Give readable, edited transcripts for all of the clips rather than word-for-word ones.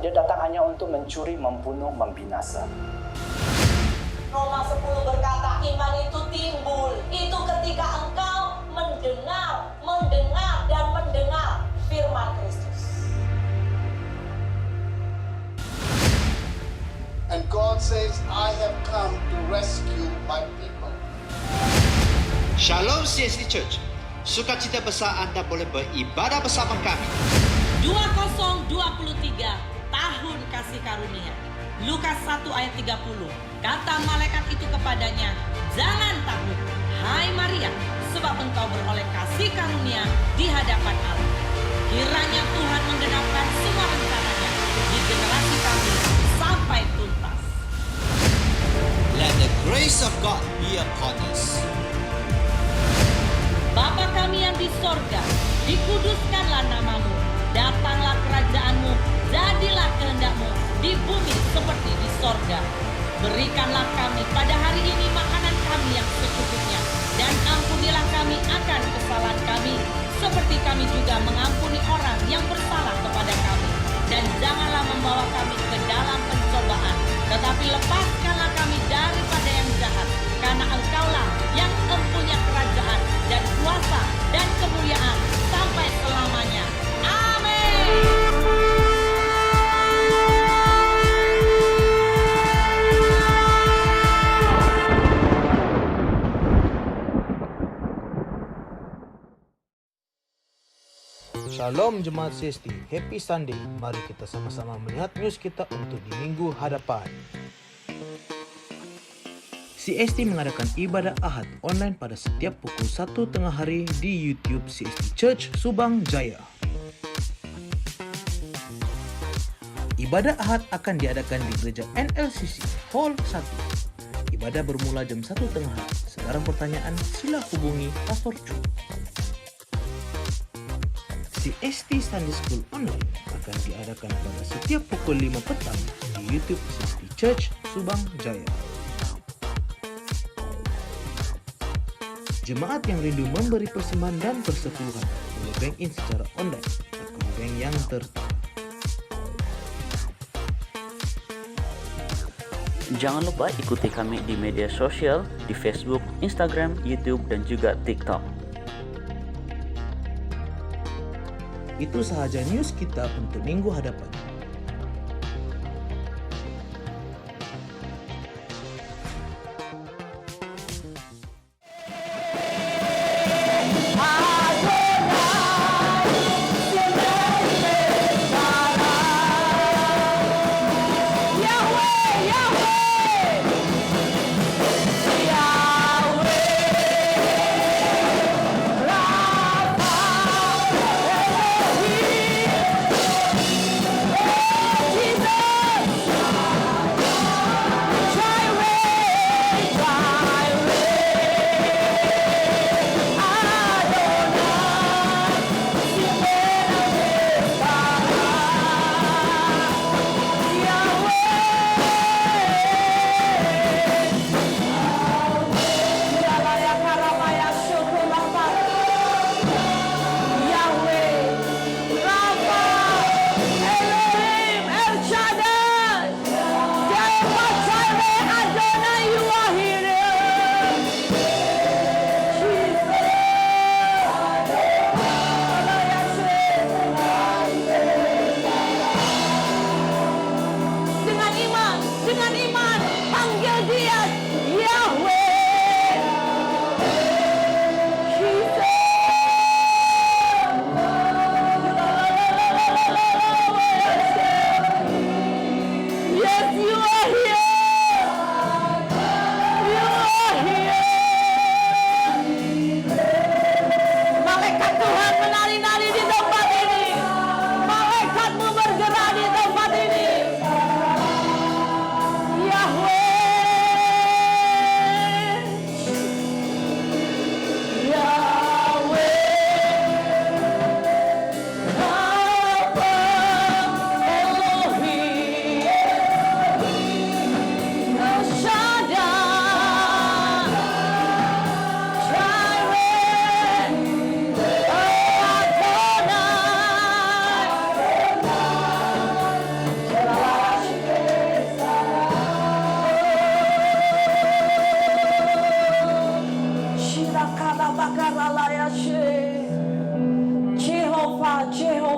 Dia datang hanya untuk mencuri, membunuh, membinasa. Roma 10 berkata iman itu timbul. Itu ketika engkau mendengar dan mendengar firman Kristus. And God says, I have come to rescue my people. Shalom CST Church. Sukacita besar Anda boleh beribadah bersama kami. 2023 tahun kasih karunia. Lukas 1 ayat 30. Kata malaikat itu kepadanya, "Jangan takut, hai Maria, sebab engkau beroleh kasih karunia di hadapan Allah. Kiranya Tuhan menggenapkan semua rencananya di generasi kami sampai tuntas." Let the grace of God be upon us. Bapa kami yang di sorga, dikuduskanlah namamu, datanglah kerajaanmu, jadilah kehendakmu di bumi seperti di sorga. Berikanlah kami pada hari ini makanan kami yang secukupnya, dan ampunilah kami akan kesalahan kami, seperti kami juga mengampuni orang yang bersalah kepada kami. Dan janganlah membawa kami ke dalam pencobaan, tetapi lepaskanlah kami daripada yang jahat, karena engkaulah yang mempunyai kerajaan dan kuasa dan kemuliaan sampai selamanya. Amin. Shalom Jemaat CST, Happy Sunday. Mari kita sama-sama melihat news kita untuk di minggu hadapan. CST mengadakan ibadah Ahad online pada setiap pukul 1 tengah hari di YouTube CST Church Subang Jaya. Ibadah Ahad akan diadakan di Gereja NLCC Hall 1. Ibadah bermula jam 1 tengah hari. Sekarang pertanyaan, sila hubungi Pastor Chu. CST Sunday School Online akan diadakan pada setiap pukul 5 petang di YouTube CST Church Subang Jaya. Jemaat yang rindu memberi persembahan dan persepuluhan boleh bank in secara online akun bank yang tertera. Jangan lupa ikuti kami di media sosial di Facebook, Instagram, YouTube, dan juga TikTok. Itu sahaja news kita untuk minggu hadapan.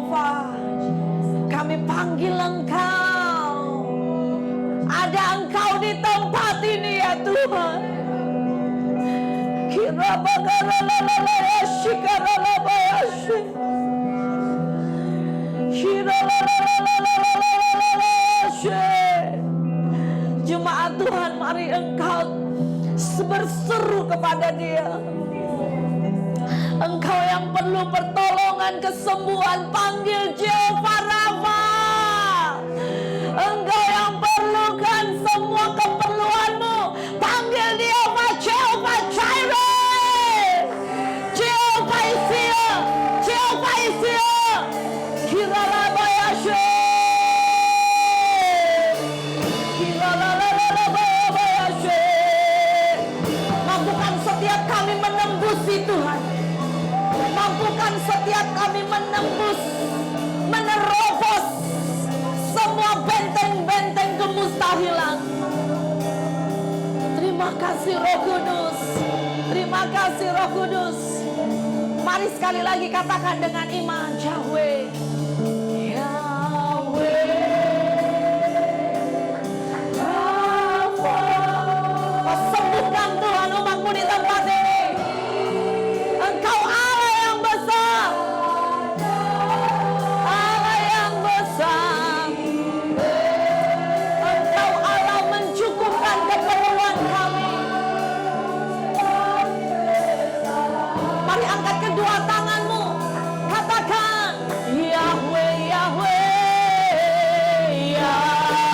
Jehova, kami panggil Engkau. Ada Engkau di tempat ini ya Tuhan. Jemaat Tuhan, mari Engkau berseru kepada Dia. Engkau yang perlu pertolongan, kesembuhan, panggil Jehova Rafa. Engkau yang perlukan semua keperluanmu, panggil Dia Jehova Jireh, Jehova Isia, Jehova Isia. Kiralabayashe, kiralabayashe. Mampukan setiap kami menembus Tuhan. Mampukan setiap kami menembus, menerobos semua benteng-benteng kemustahilan. Terima kasih Roh Kudus. Terima kasih Roh Kudus. Mari sekali lagi katakan dengan iman, Yahweh, Yahweh, Rafa. Kau sembuhkan Tuhan umat-Mu di tempat ini. Engkau Allah yang besar, Allah yang besar. Engkau Allah mencukupkan keperluan kami. Mari angkat kedua tanganmu, katakan Yahweh, Yahweh, Yahweh.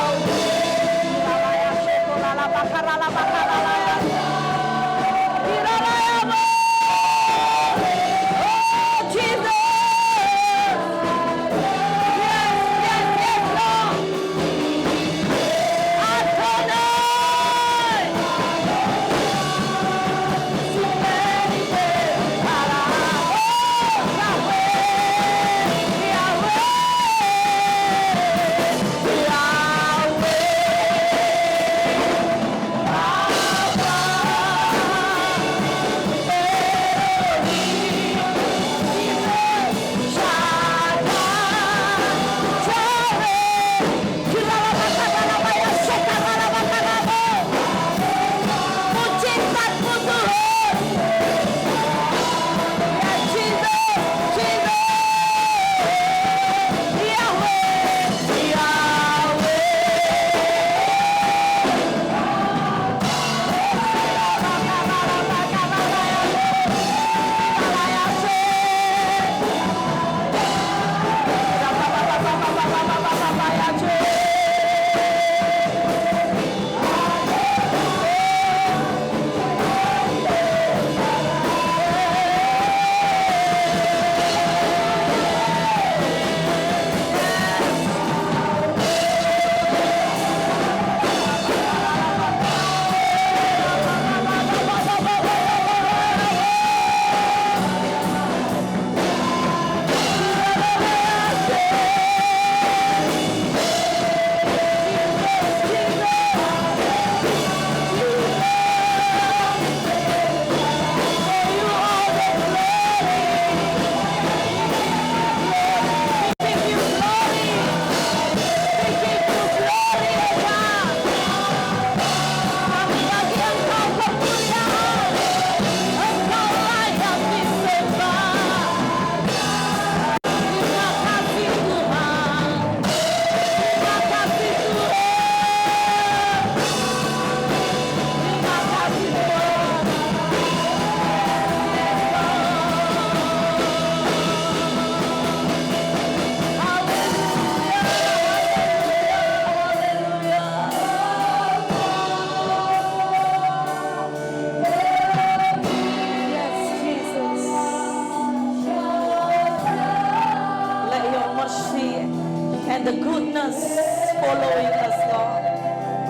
following us, Lord.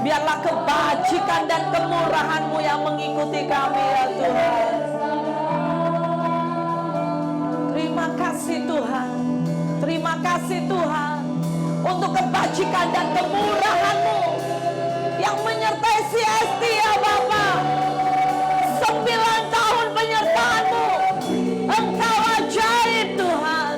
Biarlah kebajikan dan kemurahan-Mu yang mengikuti kami, ya Tuhan. Terima kasih Tuhan. Terima kasih Tuhan untuk kebajikan dan kemurahan-Mu yang menyertai si Esti, ya Bapa. 9 tahun penyertaan-Mu, Engkau ajaib Tuhan.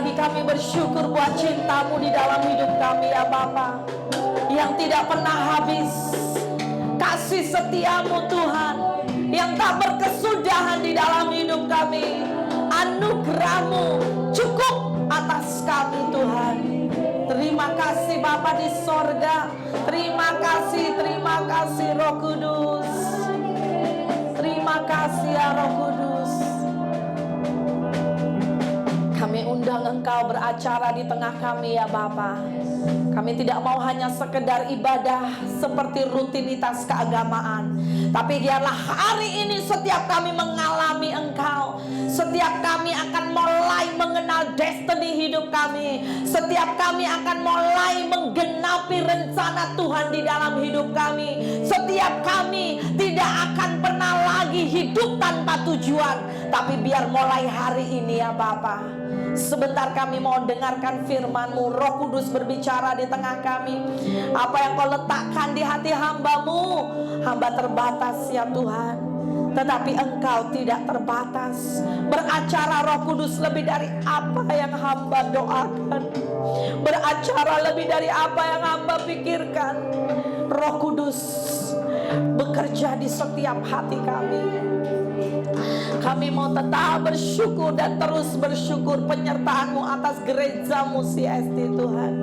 lagi kami bersyukur buat cinta-Mu di dalam hidup kami ya Bapa, yang tidak pernah habis. Kasih setia-Mu Tuhan, yang tak berkesudahan di dalam hidup kami. Anugerah-Mu cukup atas kami Tuhan. Terima kasih Bapa di sorga. Terima kasih Roh Kudus. Terima kasih ya Roh Kudus. Kami undang Engkau beracara di tengah kami ya Bapa. Kami tidak mau hanya sekedar ibadah seperti rutinitas keagamaan, tapi biarlah hari ini setiap kami mengalami Engkau. Setiap kami akan mulai mengenal destiny hidup kami. Setiap kami akan mulai menggenapi rencana Tuhan di dalam hidup kami. Setiap kami tidak akan pernah lagi hidup tanpa tujuan, tapi biar mulai hari ini ya Bapa, sebentar kami mau dengarkan firman-Mu. Roh Kudus berbicara di tengah kami. Apa yang Kau letakkan di hati hamba-Mu, hamba terbatas ya Tuhan, tetapi Engkau tidak terbatas. Beracara Roh Kudus lebih dari apa yang hamba doakan, beracara lebih dari apa yang hamba pikirkan. Roh Kudus bekerja di setiap hati kami. Kami mau tetap bersyukur dan terus bersyukur penyertaan-Mu atas gereja-Mu CST Tuhan.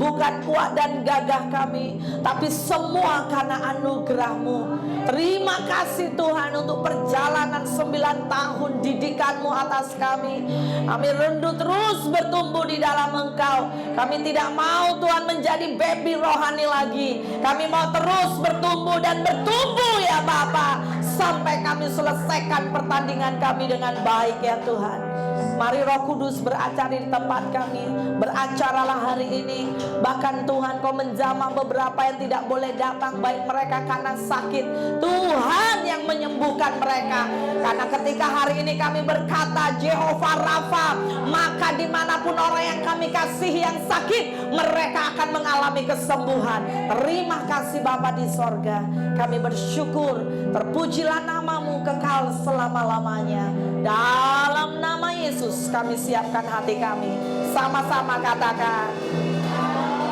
Bukan kuat dan gagah kami, tapi semua karena anugerah-Mu. Terima kasih Tuhan untuk perjalanan 9 tahun didikan-Mu atas kami. Kami rindu terus bertumbuh di dalam Engkau. Kami tidak mau Tuhan menjadi baby rohani lagi. Kami mau terus bertumbuh dan bertumbuh ya Bapa, sampai kami selesaikan pertandingan kami dengan baik ya Tuhan. Mari Roh Kudus beracara di tempat kami. Beracaralah hari ini. Bahkan Tuhan Kau menjamah beberapa yang tidak boleh datang, baik mereka karena sakit, Tuhan yang menyembuhkan mereka. Karena ketika hari ini kami berkata Jehovah Rafa, maka dimanapun orang yang kami kasihi yang sakit, mereka akan mengalami kesembuhan. Terima kasih Bapa di sorga. Kami bersyukur. Terpujilah nama-Mu kekal selama-lamanya. Dalam nama Yesus kami siapkan hati kami. Sama-sama katakan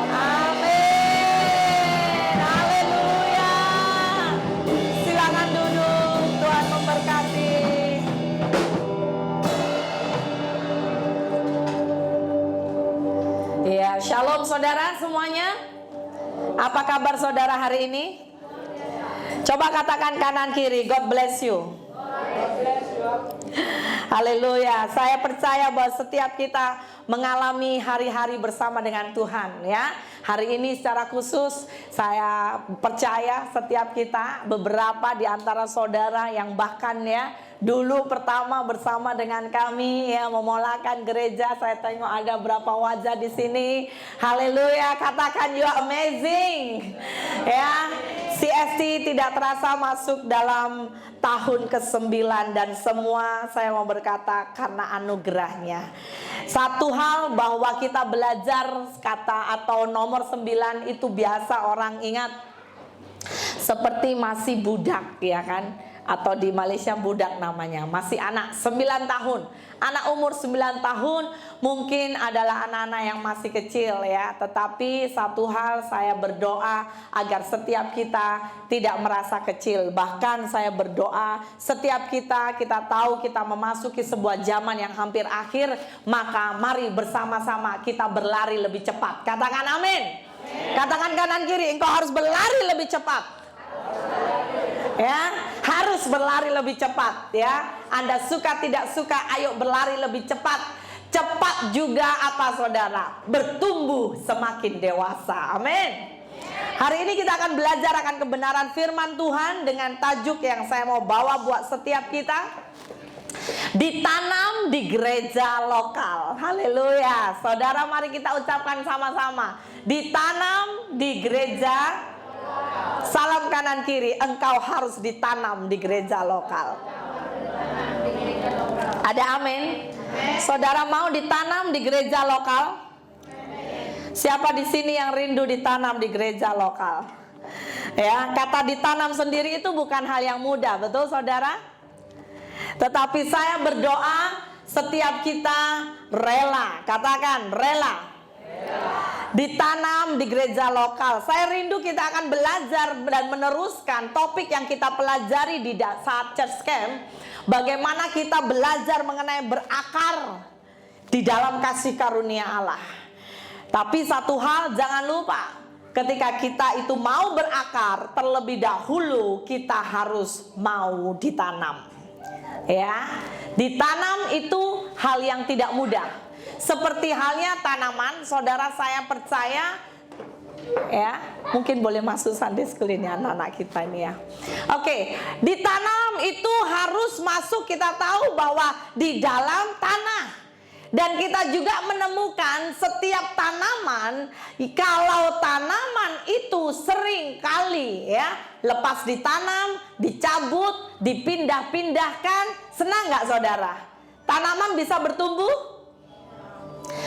amin. Haleluya. Silakan duduk. Tuhan memberkati. Ya, shalom saudara semuanya. Apa kabar saudara hari ini? Coba katakan kanan kiri, God bless you. Haleluya. Saya percaya bahwa setiap kita mengalami hari-hari bersama dengan Tuhan ya. Hari ini secara khusus saya percaya setiap kita, beberapa di antara saudara yang bahkan ya dulu pertama bersama dengan kami ya memulakan gereja. Saya tengok ada berapa wajah di sini. Haleluya, katakan you are amazing. Ya, CST tidak terasa masuk dalam tahun ke-9 dan semua saya mau berkata karena anugerahnya. Satu hal bahwa kita belajar kata atau nomor 9 itu biasa orang ingat seperti masih budak ya kan, atau di Malaysia budak namanya, masih anak 9 tahun. Anak umur 9 tahun mungkin adalah anak-anak yang masih kecil ya. Tetapi satu hal saya berdoa agar setiap kita tidak merasa kecil. Bahkan saya berdoa setiap kita tahu kita memasuki sebuah zaman yang hampir akhir. Maka mari bersama-sama kita berlari lebih cepat. Katakan amin. Katakan kanan kiri, engkau harus berlari lebih cepat. Ya, harus berlari lebih cepat ya. Anda suka tidak suka, ayo berlari lebih cepat. Cepat juga apa saudara? Bertumbuh semakin dewasa. Amin. Hari ini kita akan belajar akan kebenaran firman Tuhan dengan tajuk yang saya mau bawa buat setiap kita. Ditanam di gereja lokal. Haleluya. Saudara, mari kita ucapkan sama-sama. Ditanam di gereja. Salam kanan kiri, engkau harus ditanam di gereja lokal. Ada amin? Saudara mau ditanam di gereja lokal? Siapa di sini yang rindu ditanam di gereja lokal? Ya, kata ditanam sendiri itu bukan hal yang mudah, betul saudara? Tetapi saya berdoa setiap kita rela, katakan rela, ditanam di gereja lokal. Saya rindu kita akan belajar dan meneruskan topik yang kita pelajari di saat church camp. Bagaimana kita belajar mengenai berakar di dalam kasih karunia Allah. Tapi satu hal jangan lupa, ketika kita itu mau berakar, terlebih dahulu kita harus mau ditanam. Ya, ditanam itu hal yang tidak mudah. Seperti halnya tanaman, saudara, saya percaya, ya, mungkin boleh masuk Sunday school ini anak-anak kita ini ya. Oke, ditanam itu harus masuk, kita tahu bahwa di dalam tanah. Dan kita juga menemukan setiap tanaman, kalau tanaman itu sering kali ya lepas ditanam, dicabut, dipindah-pindahkan, senang nggak saudara? Tanaman bisa bertumbuh?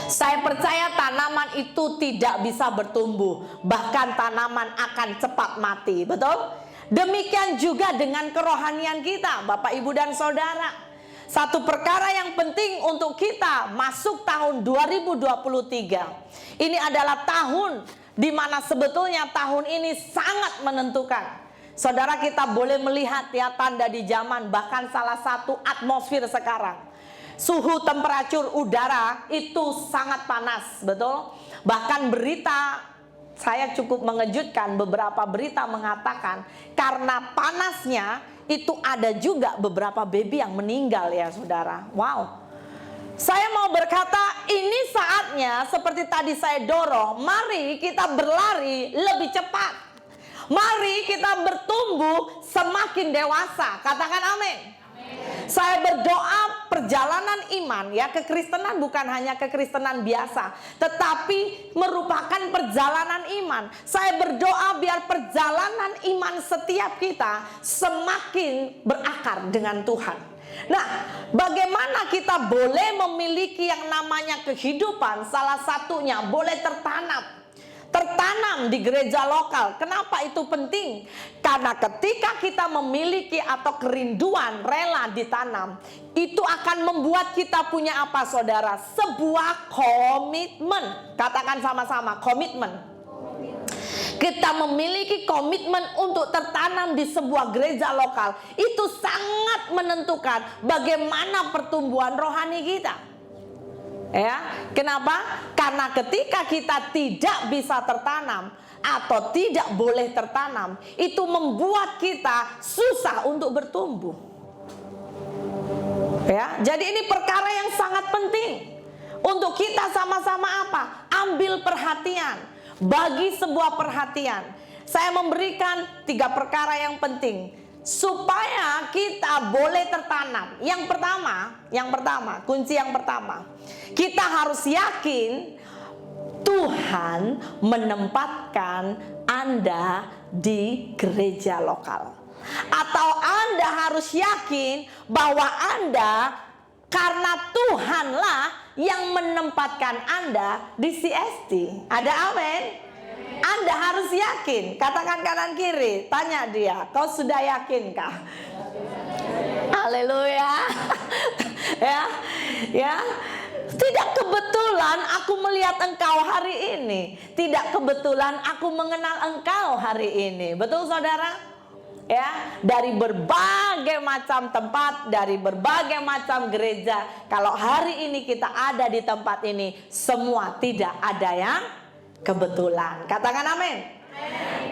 Saya percaya tanaman itu tidak bisa bertumbuh, bahkan tanaman akan cepat mati, betul? Demikian juga dengan kerohanian kita, Bapak, Ibu, dan Saudara. Satu perkara yang penting untuk kita masuk tahun 2023. Ini adalah tahun di mana sebetulnya tahun ini sangat menentukan. Saudara, kita boleh melihat ya tanda di zaman, bahkan salah satu atmosfer sekarang. Suhu temperatur udara itu sangat panas, betul? Bahkan berita saya cukup mengejutkan, beberapa berita mengatakan karena panasnya itu ada juga beberapa baby yang meninggal ya saudara. Wow. Saya mau berkata ini saatnya seperti tadi saya dorong, mari kita berlari lebih cepat. Mari kita bertumbuh semakin dewasa. Katakan amin. Saya berdoa perjalanan iman ya, kekristenan bukan hanya kekristenan biasa, tetapi merupakan perjalanan iman. Saya berdoa biar perjalanan iman setiap kita semakin berakar dengan Tuhan. Nah, bagaimana kita boleh memiliki yang namanya kehidupan? Salah satunya boleh tertanam di gereja lokal. Kenapa itu penting? Karena ketika kita memiliki atau kerinduan rela ditanam, itu akan membuat kita punya apa saudara? Sebuah komitmen. Katakan sama-sama, komitmen. Kita memiliki komitmen untuk tertanam di sebuah gereja lokal. Itu sangat menentukan bagaimana pertumbuhan rohani kita. Ya, kenapa? Karena ketika kita tidak bisa tertanam atau tidak boleh tertanam, itu membuat kita susah untuk bertumbuh. Ya, jadi ini perkara yang sangat penting untuk kita sama-sama apa? Ambil perhatian, bagi sebuah perhatian. Saya memberikan 3 perkara yang penting supaya kita boleh tertanam. Yang pertama, kunci yang pertama, kita harus yakin Tuhan menempatkan Anda di gereja lokal. Atau Anda harus yakin bahwa Anda, karena Tuhanlah yang menempatkan Anda di CST. Ada amin? Anda harus yakin. Katakan kanan kiri, tanya dia, kau sudah yakinkah? Haleluya. Ya. Tidak kebetulan aku melihat engkau hari ini. Tidak kebetulan aku mengenal engkau hari ini. Betul saudara? Ya, dari berbagai macam tempat, dari berbagai macam gereja. Kalau hari ini kita ada di tempat ini, semua tidak ada yang kebetulan. Katakan amin.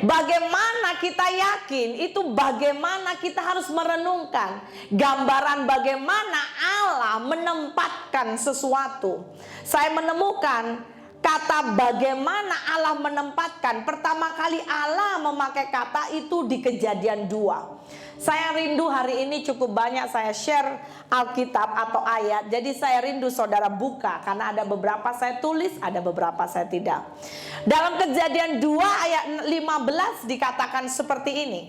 Bagaimana kita yakin? Itu bagaimana kita harus merenungkan gambaran bagaimana Allah menempatkan sesuatu. Saya menemukan kata bagaimana Allah menempatkan. Pertama kali Allah memakai kata itu di Kejadian 2. Saya rindu hari ini cukup banyak saya share Alkitab atau ayat. Jadi saya rindu saudara buka, karena ada beberapa saya tulis, ada beberapa saya tidak. Dalam Kejadian 2 ayat 15 dikatakan seperti ini.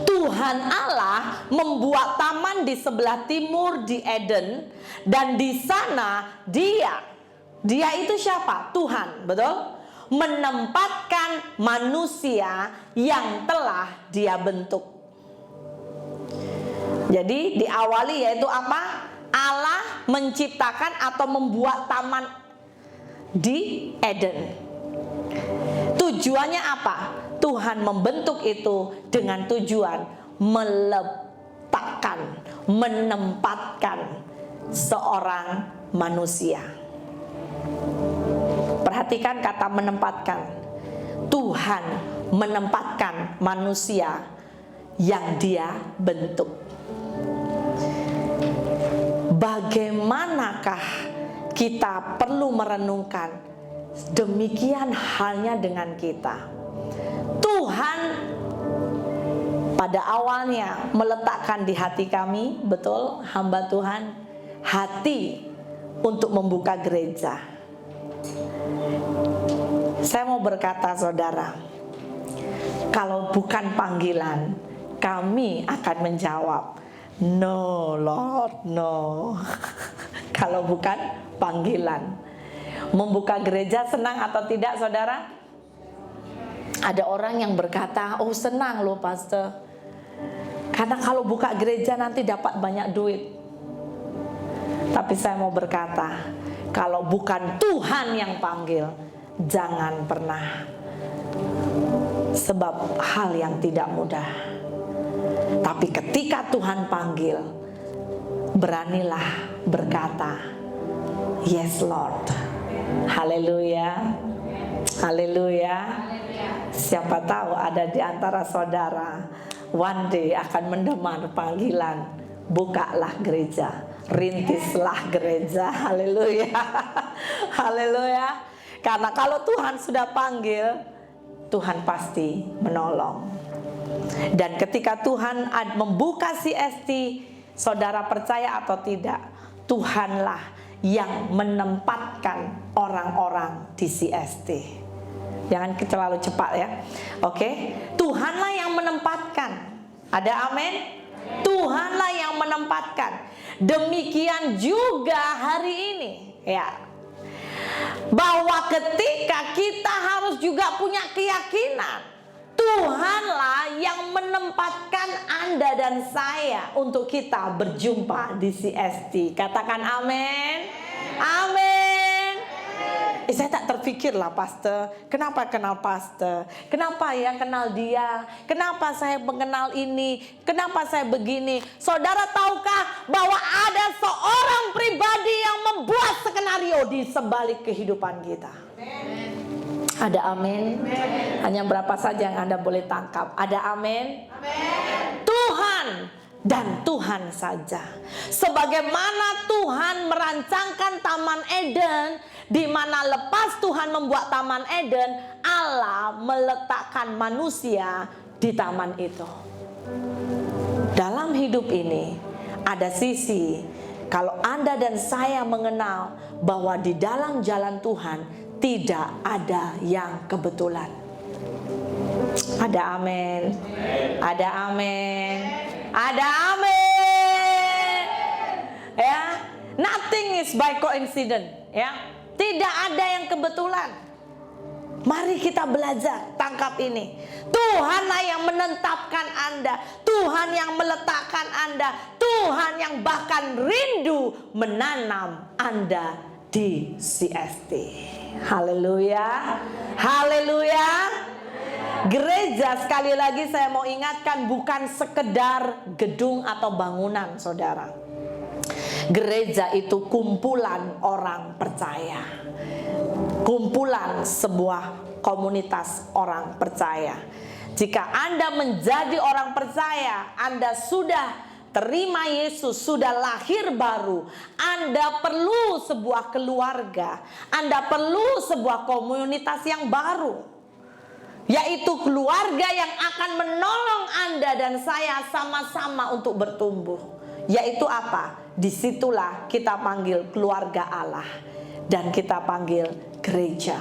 Tuhan Allah membuat taman di sebelah timur di Eden, dan di sana dia itu siapa? Tuhan, betul? Menempatkan manusia yang telah dia bentuk. Jadi diawali yaitu apa? Allah menciptakan atau membuat taman di Eden. Tujuannya apa? Tuhan membentuk itu dengan tujuan meletakkan, menempatkan seorang manusia. Perhatikan kata menempatkan. Tuhan menempatkan manusia yang Dia bentuk. Bagaimanakah kita perlu merenungkan? Demikian halnya dengan kita. Tuhan pada awalnya meletakkan di hati kami, betul, hamba Tuhan, hati untuk membuka gereja. Saya mau berkata, saudara, kalau bukan panggilan, kami akan menjawab, no Lord, no. Kalau bukan panggilan. Membuka gereja senang atau tidak, saudara? Ada orang yang berkata, oh senang loh pastor, karena kalau buka gereja nanti dapat banyak duit. Tapi saya mau berkata, kalau bukan Tuhan yang panggil, jangan pernah. Sebab hal yang tidak mudah. Tapi ketika Tuhan panggil, beranilah berkata, yes Lord. Haleluya. Haleluya. Siapa tahu ada di antara saudara one day akan mendengar panggilan, bukalah gereja, rintislah gereja. Haleluya. Haleluya. Karena kalau Tuhan sudah panggil, Tuhan pasti menolong. Dan ketika Tuhan membuka CST, saudara percaya atau tidak, Tuhanlah yang menempatkan orang-orang di CST. Jangan terlalu cepat ya. Oke, Tuhanlah yang menempatkan. Ada amin? Tuhanlah yang menempatkan. Demikian juga hari ini, ya. Bahwa ketika kita harus juga punya keyakinan, Tuhanlah yang menempatkan Anda dan saya untuk kita berjumpa di CST. Katakan amin. Amin. Saya tak terpikir lah pastor, kenapa kenal pastor, kenapa ya kenal dia, kenapa saya mengenal ini, kenapa saya begini. Saudara tahukah bahwa ada seorang pribadi yang membuat skenario di sebalik kehidupan kita? Ada amin? Hanya berapa saja yang Anda boleh tangkap. Ada amin? Tuhan dan Tuhan saja. Sebagaimana Tuhan merancangkan Taman Eden, di mana lepas Tuhan membuat Taman Eden, Allah meletakkan manusia di taman itu. Dalam hidup ini ada sisi, kalau Anda dan saya mengenal bahwa di dalam jalan Tuhan tidak ada yang kebetulan. Ada amin. Ada amin. Ada amin. Ya, nothing is by coincidence, ya. Tidak ada yang kebetulan. Mari kita belajar, tangkap ini. Tuhanlah yang menetapkan Anda, Tuhan yang meletakkan Anda, Tuhan yang bahkan rindu menanam Anda di CST. Haleluya. Haleluya. Gereja, sekali lagi saya mau ingatkan, bukan sekedar gedung atau bangunan, saudara. Gereja itu kumpulan orang percaya, kumpulan sebuah komunitas orang percaya. Jika Anda menjadi orang percaya, Anda sudah terima Yesus, sudah lahir baru, Anda perlu sebuah keluarga, Anda perlu sebuah komunitas yang baru, yaitu keluarga yang akan menolong Anda dan saya sama-sama untuk bertumbuh. Yaitu apa? Disitulah kita panggil keluarga Allah dan kita panggil gereja.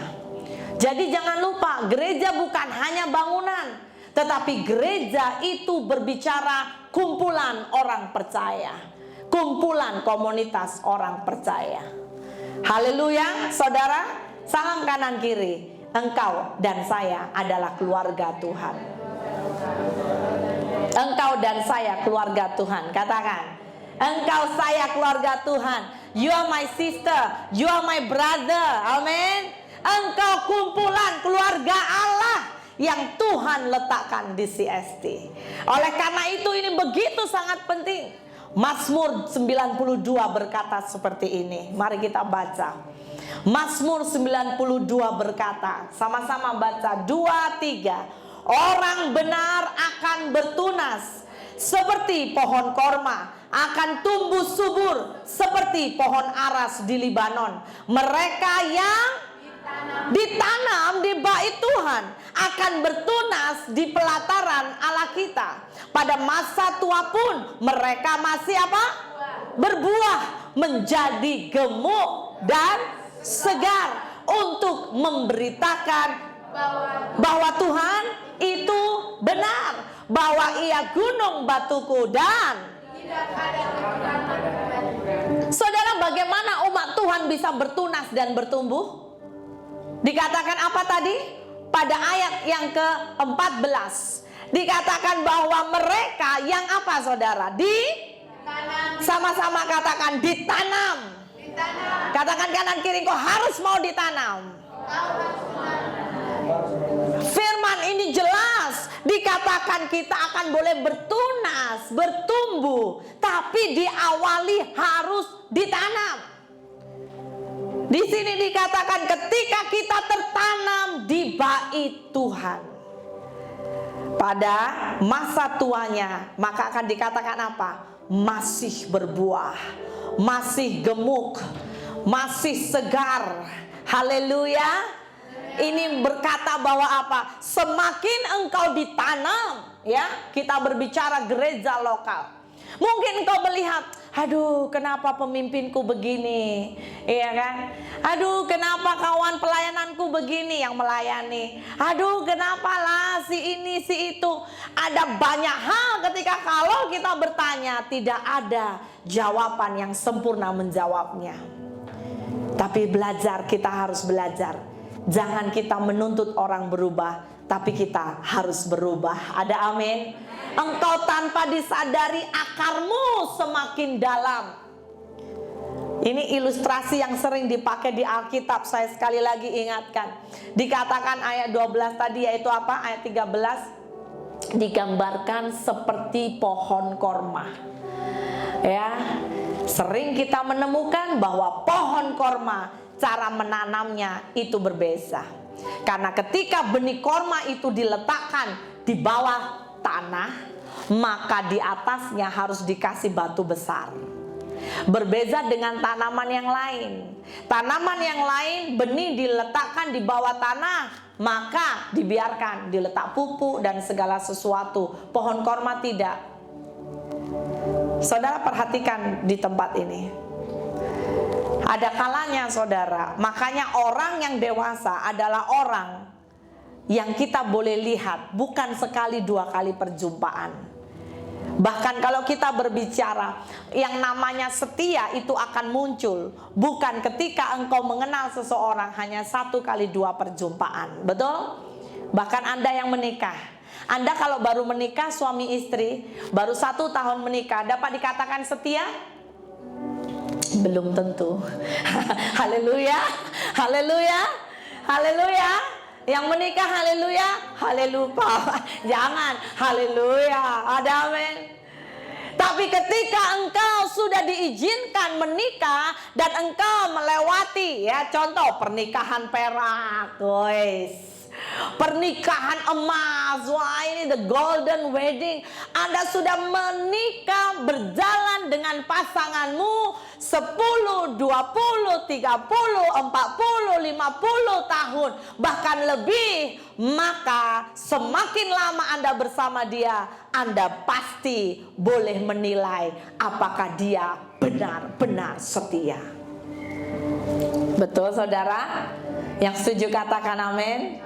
Jadi jangan lupa, gereja bukan hanya bangunan, tetapi gereja itu berbicara kumpulan orang percaya, kumpulan komunitas orang percaya. Haleluya, saudara. Salam kanan kiri. Engkau dan saya adalah keluarga Tuhan. Engkau dan saya keluarga Tuhan. Katakan, engkau saya keluarga Tuhan. You are my sister, you are my brother. Amin. Engkau kumpulan keluarga Allah yang Tuhan letakkan di CST. Oleh karena itu ini begitu sangat penting. Mazmur 92 berkata seperti ini. Mari kita baca. Mazmur 92 berkata, sama-sama baca 2, 3. Orang benar akan bertunas seperti pohon korma, akan tumbuh subur seperti pohon aras di Libanon. Mereka yang ditanam di bait Tuhan akan bertunas di pelataran Allah kita. Pada masa tua pun mereka masih apa? Berbuah, menjadi gemuk dan segar untuk memberitakan bahwa Tuhan itu benar, bahwa Ia gunung batuku dan saudara, bagaimana umat Tuhan bisa bertunas dan bertumbuh? Dikatakan apa tadi? Pada ayat yang ke-14 dikatakan bahwa mereka yang apa saudara? Sama-sama katakan ditanam. Katakan kanan kiri, kau harus mau ditanam. Firman ini jelas dikatakan kita akan boleh bertunas, bertumbuh, tapi diawali harus ditanam. Di sini dikatakan ketika kita tertanam di bait Tuhan, pada masa tuanya maka akan dikatakan apa? Masih berbuah, masih gemuk, masih segar. Haleluya. Ini berkata bahwa apa? Semakin engkau ditanam, ya, kita berbicara gereja lokal. Mungkin engkau melihat, aduh kenapa pemimpinku begini, iya kan? Aduh kenapa kawan pelayananku begini yang melayani? Aduh kenapa lah si ini si itu? Ada banyak hal ketika kalau kita bertanya tidak ada jawaban yang sempurna menjawabnya. Tapi belajar, kita harus belajar. Jangan kita menuntut orang berubah, tapi kita harus berubah. Ada amin? Engkau tanpa disadari akarmu semakin dalam. Ini ilustrasi yang sering dipakai di Alkitab. Saya sekali lagi ingatkan. Dikatakan ayat 12 tadi, yaitu apa? Ayat 13 digambarkan seperti pohon korma. Ya, sering kita menemukan bahwa pohon korma cara menanamnya itu berbeza. Karena ketika benih korma itu diletakkan di bawah tanah, maka di atasnya harus dikasih batu besar. Berbeza dengan tanaman yang lain. Tanaman yang lain benih diletakkan di bawah tanah, maka dibiarkan diletak pupuk dan segala sesuatu. Pohon korma tidak. Saudara perhatikan di tempat ini. Ada kalanya saudara, makanya orang yang dewasa adalah orang yang kita boleh lihat bukan sekali dua kali perjumpaan. Bahkan kalau kita berbicara yang namanya setia itu akan muncul bukan ketika engkau mengenal seseorang hanya satu kali dua perjumpaan. Betul? Bahkan Anda yang menikah, Anda kalau baru menikah suami istri, baru 1 tahun menikah, dapat dikatakan setia? Belum tentu. Haleluya, haleluya, haleluya. Yang menikah haleluya, haleluya. Jangan haleluya. Ada amin. Tapi ketika engkau sudah diizinkan menikah dan engkau melewati, ya, contoh pernikahan perak, guys. Pernikahan emas, wah ini the golden wedding. Anda sudah menikah berjalan dengan pasanganmu 10, 20, 30, 40, 50 tahun, bahkan lebih. Maka semakin lama Anda bersama dia, Anda pasti boleh menilai apakah dia benar-benar setia. Betul saudara? Yang setuju katakan amin.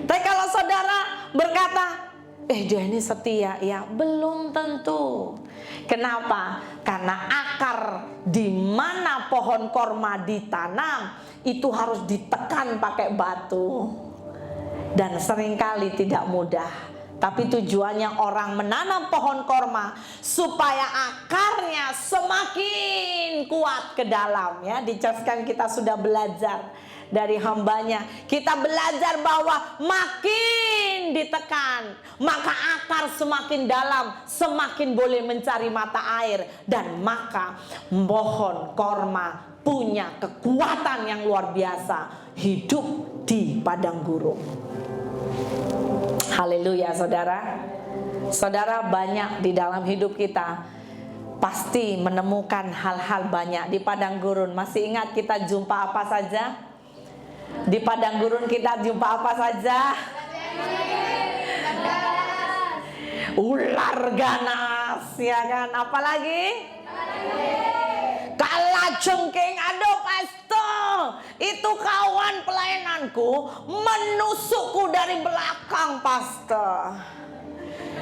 Tapi kalau saudara berkata, dia ini setia, ya belum tentu. Kenapa? Karena akar di mana pohon korma ditanam itu harus ditekan pakai batu. Dan seringkali tidak mudah. Tapi tujuannya orang menanam pohon korma supaya akarnya semakin kuat ke dalam, ya. Di church kan kita sudah belajar dari hambanya. Kita belajar bahwa makin ditekan, maka akar semakin dalam, semakin boleh mencari mata air. Dan maka pohon korma punya kekuatan yang luar biasa hidup di padang gurun. Haleluya, saudara. Saudara, banyak di dalam hidup kita pasti menemukan hal-hal banyak di padang gurun. Masih ingat kita jumpa apa saja? Di padang gurun kita jumpa apa saja? Ular ganas, ya kan? Apalagi? Kalajengking. Aduh, pastor, itu kawan pelayananku menusukku dari belakang, pastor.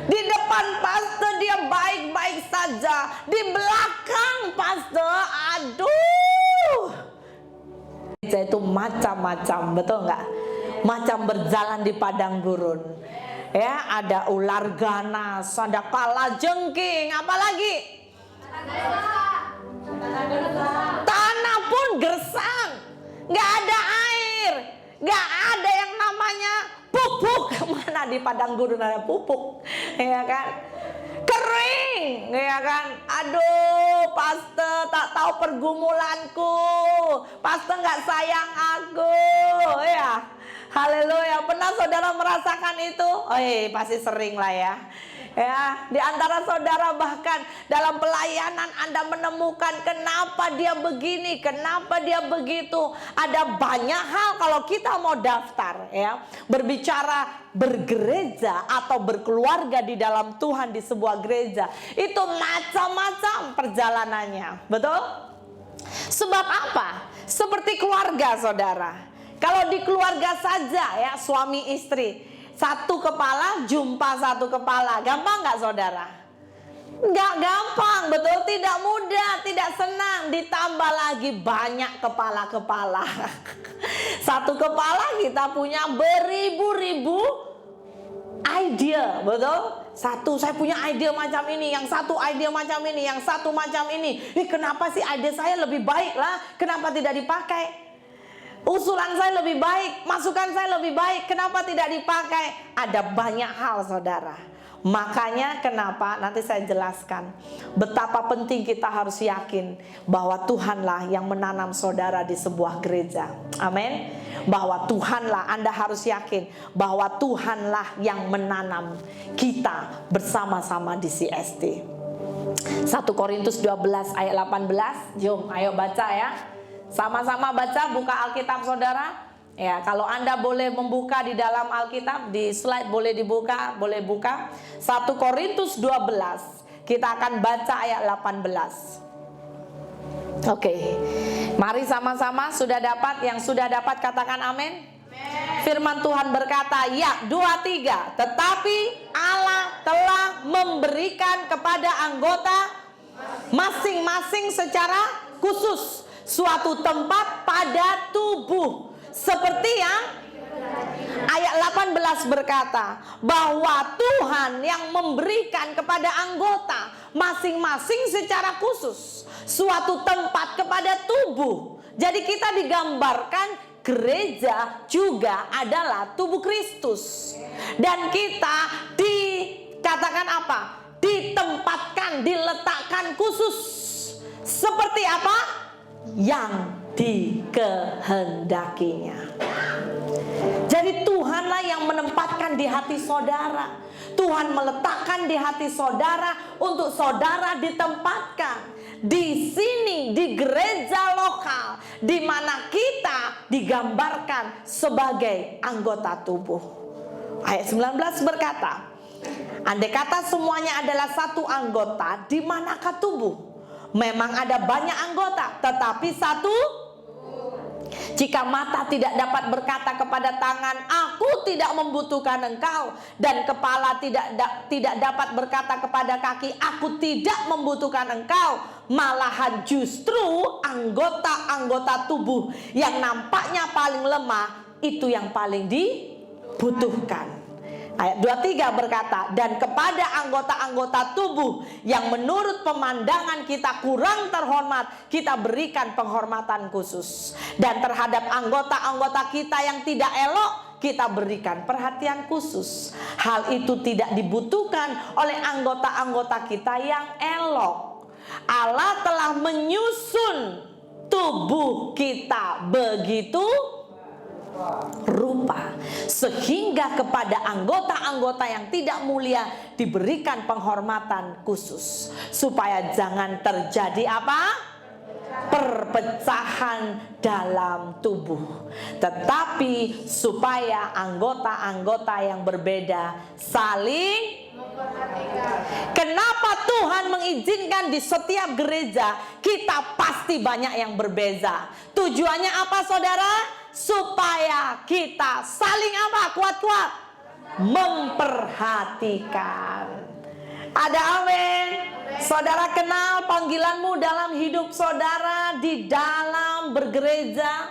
Di depan pastor dia baik-baik saja, di belakang pastor, aduh. Itu macam-macam, betul nggak? Macam berjalan di padang gurun. Ya, ada ular ganas, ada kalajengking, apalagi? Tanah pun gersang, nggak ada air, nggak ada yang namanya pupuk. Mana di padang gurun ada pupuk, ya kan? Kering, ya kan? Aduh, pastor tak tahu pergumulanku, pastor nggak sayang aku, ya. Haleluya. Pernah saudara merasakan itu? Oh, pasti sering lah ya. Ya, di antara saudara bahkan dalam pelayanan Anda menemukan kenapa dia begini, kenapa dia begitu. Ada banyak hal kalau kita mau daftar, ya, berbicara bergereja atau berkeluarga di dalam Tuhan di sebuah gereja. Itu macam-macam perjalanannya, betul? Sebab apa? Seperti keluarga, saudara. Kalau di keluarga saja, ya, suami istri, satu kepala jumpa satu kepala, gampang nggak, saudara? Nggak gampang, betul? Tidak mudah, tidak senang. Ditambah lagi banyak kepala-kepala. Satu kepala kita punya beribu-ribu idea, betul? Satu, saya punya ide macam ini, yang satu ide macam ini, yang satu macam ini. Kenapa sih ide saya lebih baik lah? Kenapa tidak dipakai? Usulan saya lebih baik, masukan saya lebih baik, kenapa tidak dipakai? Ada banyak hal, saudara. Makanya kenapa, nanti saya jelaskan betapa penting kita harus yakin bahwa Tuhanlah yang menanam saudara di sebuah gereja. Amin. Bahwa Tuhanlah, Anda harus yakin bahwa Tuhanlah yang menanam kita bersama-sama di CST. 1 Korintus 12 ayat 18. Jom, ayo baca ya. Sama-sama baca, buka Alkitab saudara. Ya, kalau Anda boleh membuka di dalam Alkitab, di slide boleh dibuka, boleh buka. 1 Korintus 12. Kita akan baca ayat 18. Oke. Mari sama-sama, sudah dapat? Yang sudah dapat katakan amin. Firman Tuhan berkata, ya, 2-3. Tetapi Allah telah memberikan kepada anggota masing-masing secara khusus suatu tempat pada tubuh. Seperti yang ayat 18 berkata, bahwa Tuhan yang memberikan kepada anggota masing-masing secara khusus suatu tempat kepada tubuh. Jadi kita digambarkan gereja juga adalah tubuh Kristus. Dan kita dikatakan apa? Ditempatkan, diletakkan khusus. Seperti apa? Yang dikehendakinya. Jadi Tuhanlah yang menempatkan di hati saudara. Tuhan meletakkan di hati saudara untuk saudara ditempatkan di sini, di gereja lokal, di mana kita digambarkan sebagai anggota tubuh. Ayat 19 berkata, andai kata semuanya adalah satu anggota, di manakah tubuh? Memang ada banyak anggota, tetapi satu. Jika mata tidak dapat berkata kepada tangan, aku tidak membutuhkan engkau, dan kepala tidak dapat berkata kepada kaki, aku tidak membutuhkan engkau, malahan justru anggota-anggota tubuh yang nampaknya paling lemah itu yang paling dibutuhkan. Ayat 23 berkata, dan kepada anggota-anggota tubuh yang menurut pemandangan kita kurang terhormat, kita berikan penghormatan khusus. Dan terhadap anggota-anggota kita yang tidak elok, kita berikan perhatian khusus. Hal itu tidak dibutuhkan oleh anggota-anggota kita yang elok. Allah telah menyusun tubuh kita begitu rupa, sehingga kepada anggota-anggota yang tidak mulia diberikan penghormatan khusus, supaya jangan terjadi apa? Perpecahan dalam tubuh, tetapi supaya anggota-anggota yang berbeda saling memperhatikan. Kenapa Tuhan mengizinkan di setiap gereja kita pasti banyak yang berbeza? Tujuannya apa, saudara? Supaya kita saling apa? Kuat-kuat memperhatikan. Ada amin. Saudara kenal panggilanmu dalam hidup saudara di dalam bergereja.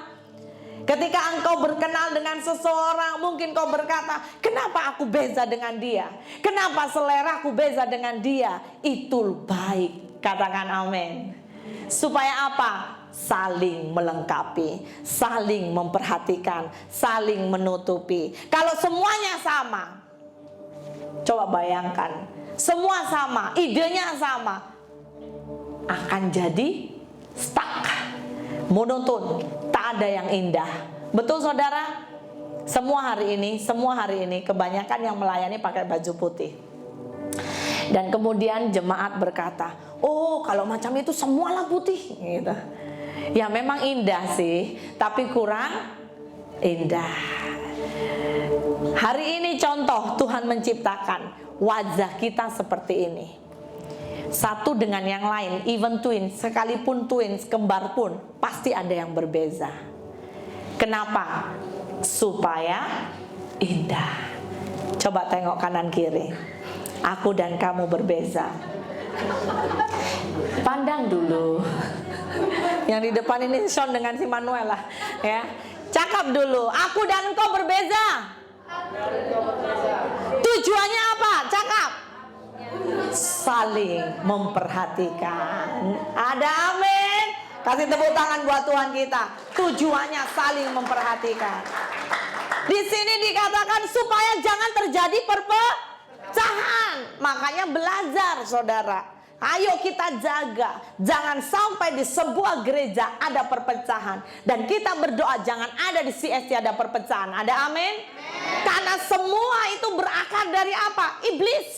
Ketika engkau berkenal dengan seseorang, mungkin kau berkata, kenapa aku beza dengan dia? Kenapa selera aku beza dengan dia? Itu baik. Katakan amin. Supaya apa? Saling melengkapi, saling memperhatikan, saling menutupi. Kalau semuanya sama, coba bayangkan, semua sama, idenya sama, akan jadi stuck, monoton, tak ada yang indah. Betul saudara? Semua hari ini kebanyakan yang melayani pakai baju putih. Dan kemudian jemaat berkata, oh kalau macam itu semualah putih gitu. Ya memang indah sih, tapi kurang indah. Hari ini contoh Tuhan menciptakan wajah kita seperti ini, satu dengan yang lain, even twins, sekalipun twins, kembar pun pasti ada yang berbeza. Kenapa? Supaya indah. Coba tengok kanan kiri. Aku dan kamu berbeza. Pandang dulu. Yang di depan ini Sean dengan si Manuel lah, ya. Cakap dulu. Aku dan engkau berbeza. Tujuannya apa? Cakap. Saling memperhatikan. Ada amin. Kasih tepuk tangan buat Tuhan kita. Tujuannya saling memperhatikan. Di sini dikatakan supaya jangan terjadi perpecahan. Makanya belajar, saudara. Ayo kita jaga, jangan sampai di sebuah gereja ada perpecahan. Dan kita berdoa jangan ada di CST ada perpecahan. Ada amin? Karena semua itu berakar dari apa? Iblis.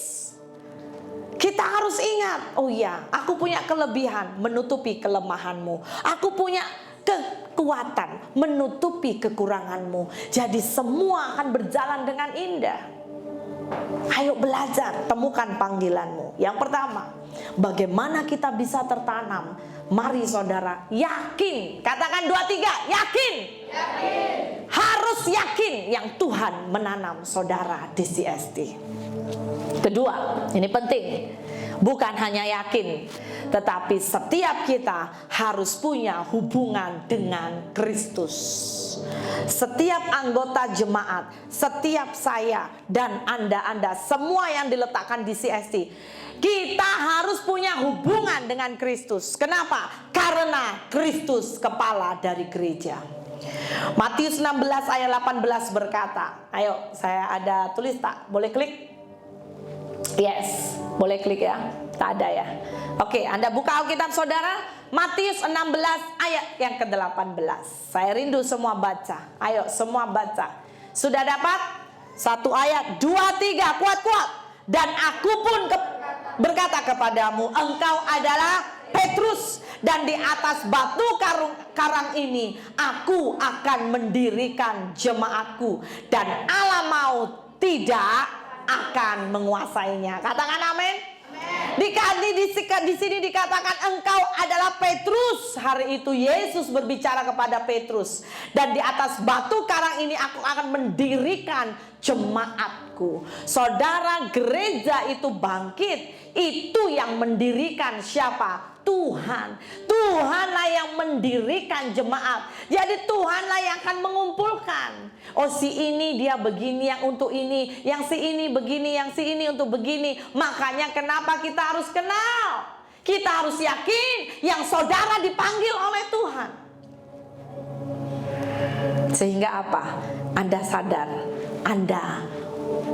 Kita harus ingat, oh iya, aku punya kelebihan menutupi kelemahanmu. Aku punya kekuatan menutupi kekuranganmu. Jadi semua akan berjalan dengan indah. Ayo belajar, temukan panggilanmu. Yang pertama, bagaimana kita bisa tertanam? Mari saudara, yakin. Katakan 2, 3, yakin. Harus yakin yang Tuhan menanam saudara di CST. Kedua, ini penting. Bukan hanya yakin, tetapi setiap kita harus punya hubungan dengan Kristus. Setiap anggota jemaat, setiap saya dan Anda semua yang diletakkan di CST, kita harus punya hubungan dengan Kristus. Kenapa? Karena Kristus kepala dari gereja. Matius 16 ayat 18 berkata, ayo saya ada tulis tak? Boleh klik? Yes, boleh klik ya. Tak ada ya. Oke, Anda buka Alkitab saudara, Matius 16 ayat yang ke-18. Saya rindu semua baca. Ayo semua baca. Sudah dapat? 1 ayat, 2, 3, kuat-kuat. Dan aku pun berkata kepadamu, engkau adalah Petrus, dan di atas batu karang ini aku akan mendirikan jemaatku, dan Allah maut tidak akan menguasainya. Katakan amin. Di sini dikatakan engkau adalah Petrus. Hari itu Yesus berbicara kepada Petrus, dan di atas batu karang ini aku akan mendirikan jemaatku. Saudara, gereja itu bangkit, itu yang mendirikan siapa? Tuhan. Tuhanlah yang mendirikan jemaat. Jadi Tuhanlah yang akan mengumpulkan. Oh, si ini dia begini, yang untuk ini, yang si ini begini, yang si ini untuk begini. Makanya kenapa kita harus kenal? Kita harus yakin yang saudara dipanggil oleh Tuhan. Sehingga apa? Anda sadar, Anda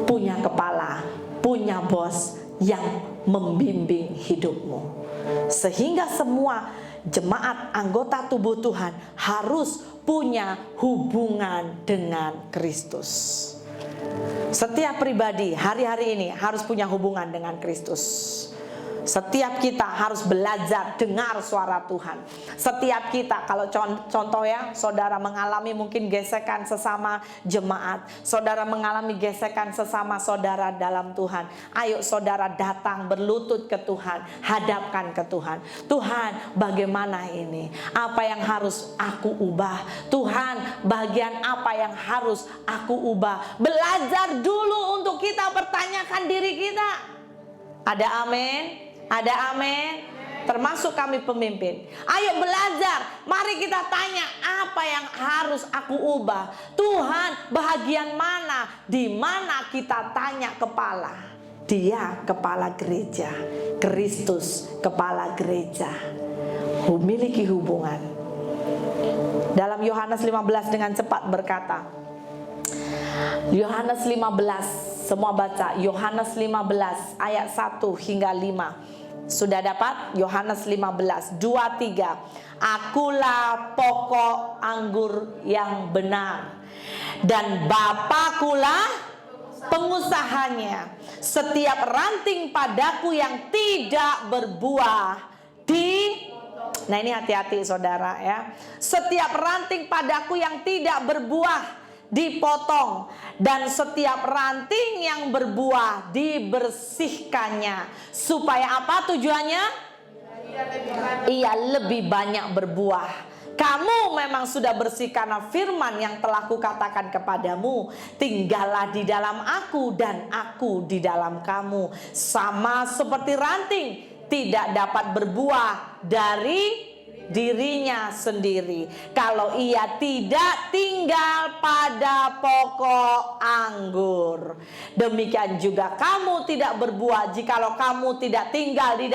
punya kepala, punya bos yang membimbing hidupmu. Sehingga semua jemaat anggota tubuh Tuhan harus punya hubungan dengan Kristus. Setiap pribadi hari-hari ini harus punya hubungan dengan Kristus. Setiap kita harus belajar dengar suara Tuhan. Setiap kita, kalau contoh ya, saudara mengalami mungkin gesekan sesama jemaat, saudara mengalami gesekan sesama saudara dalam Tuhan. Ayo saudara datang berlutut ke Tuhan, hadapkan ke Tuhan. Tuhan, bagaimana ini? Apa yang harus aku ubah? Tuhan, bagian apa yang harus aku ubah? Belajar dulu untuk kita pertanyakan diri kita. Ada amin? Ada amin? Termasuk kami pemimpin. Ayo belajar. Mari kita tanya, apa yang harus aku ubah? Tuhan, bahagian mana? Di mana kita tanya kepala? Dia kepala gereja. Kristus kepala gereja. Memiliki hubungan. Dalam Yohanes 15 dengan cepat berkata. Yohanes 15. Semua baca Yohanes 15 ayat 1 hingga 5. Sudah dapat? Yohanes 15 2, 3. Akulah pokok anggur yang benar, dan Bapakulah pengusahanya. Setiap ranting padaku yang tidak berbuah Nah ini hati-hati saudara ya. Setiap ranting padaku yang tidak berbuah dipotong, dan setiap ranting yang berbuah dibersihkannya. Supaya apa tujuannya? Ia lebih banyak berbuah. Kamu memang sudah bersih karena firman yang telah kukatakan kepadamu. Tinggallah di dalam aku dan aku di dalam kamu. Sama seperti ranting tidak dapat berbuah dari dirinya sendiri kalau ia tidak tinggal pada pokok anggur. Demikian juga kamu tidak berbuah jikalau kamu tidak tinggal di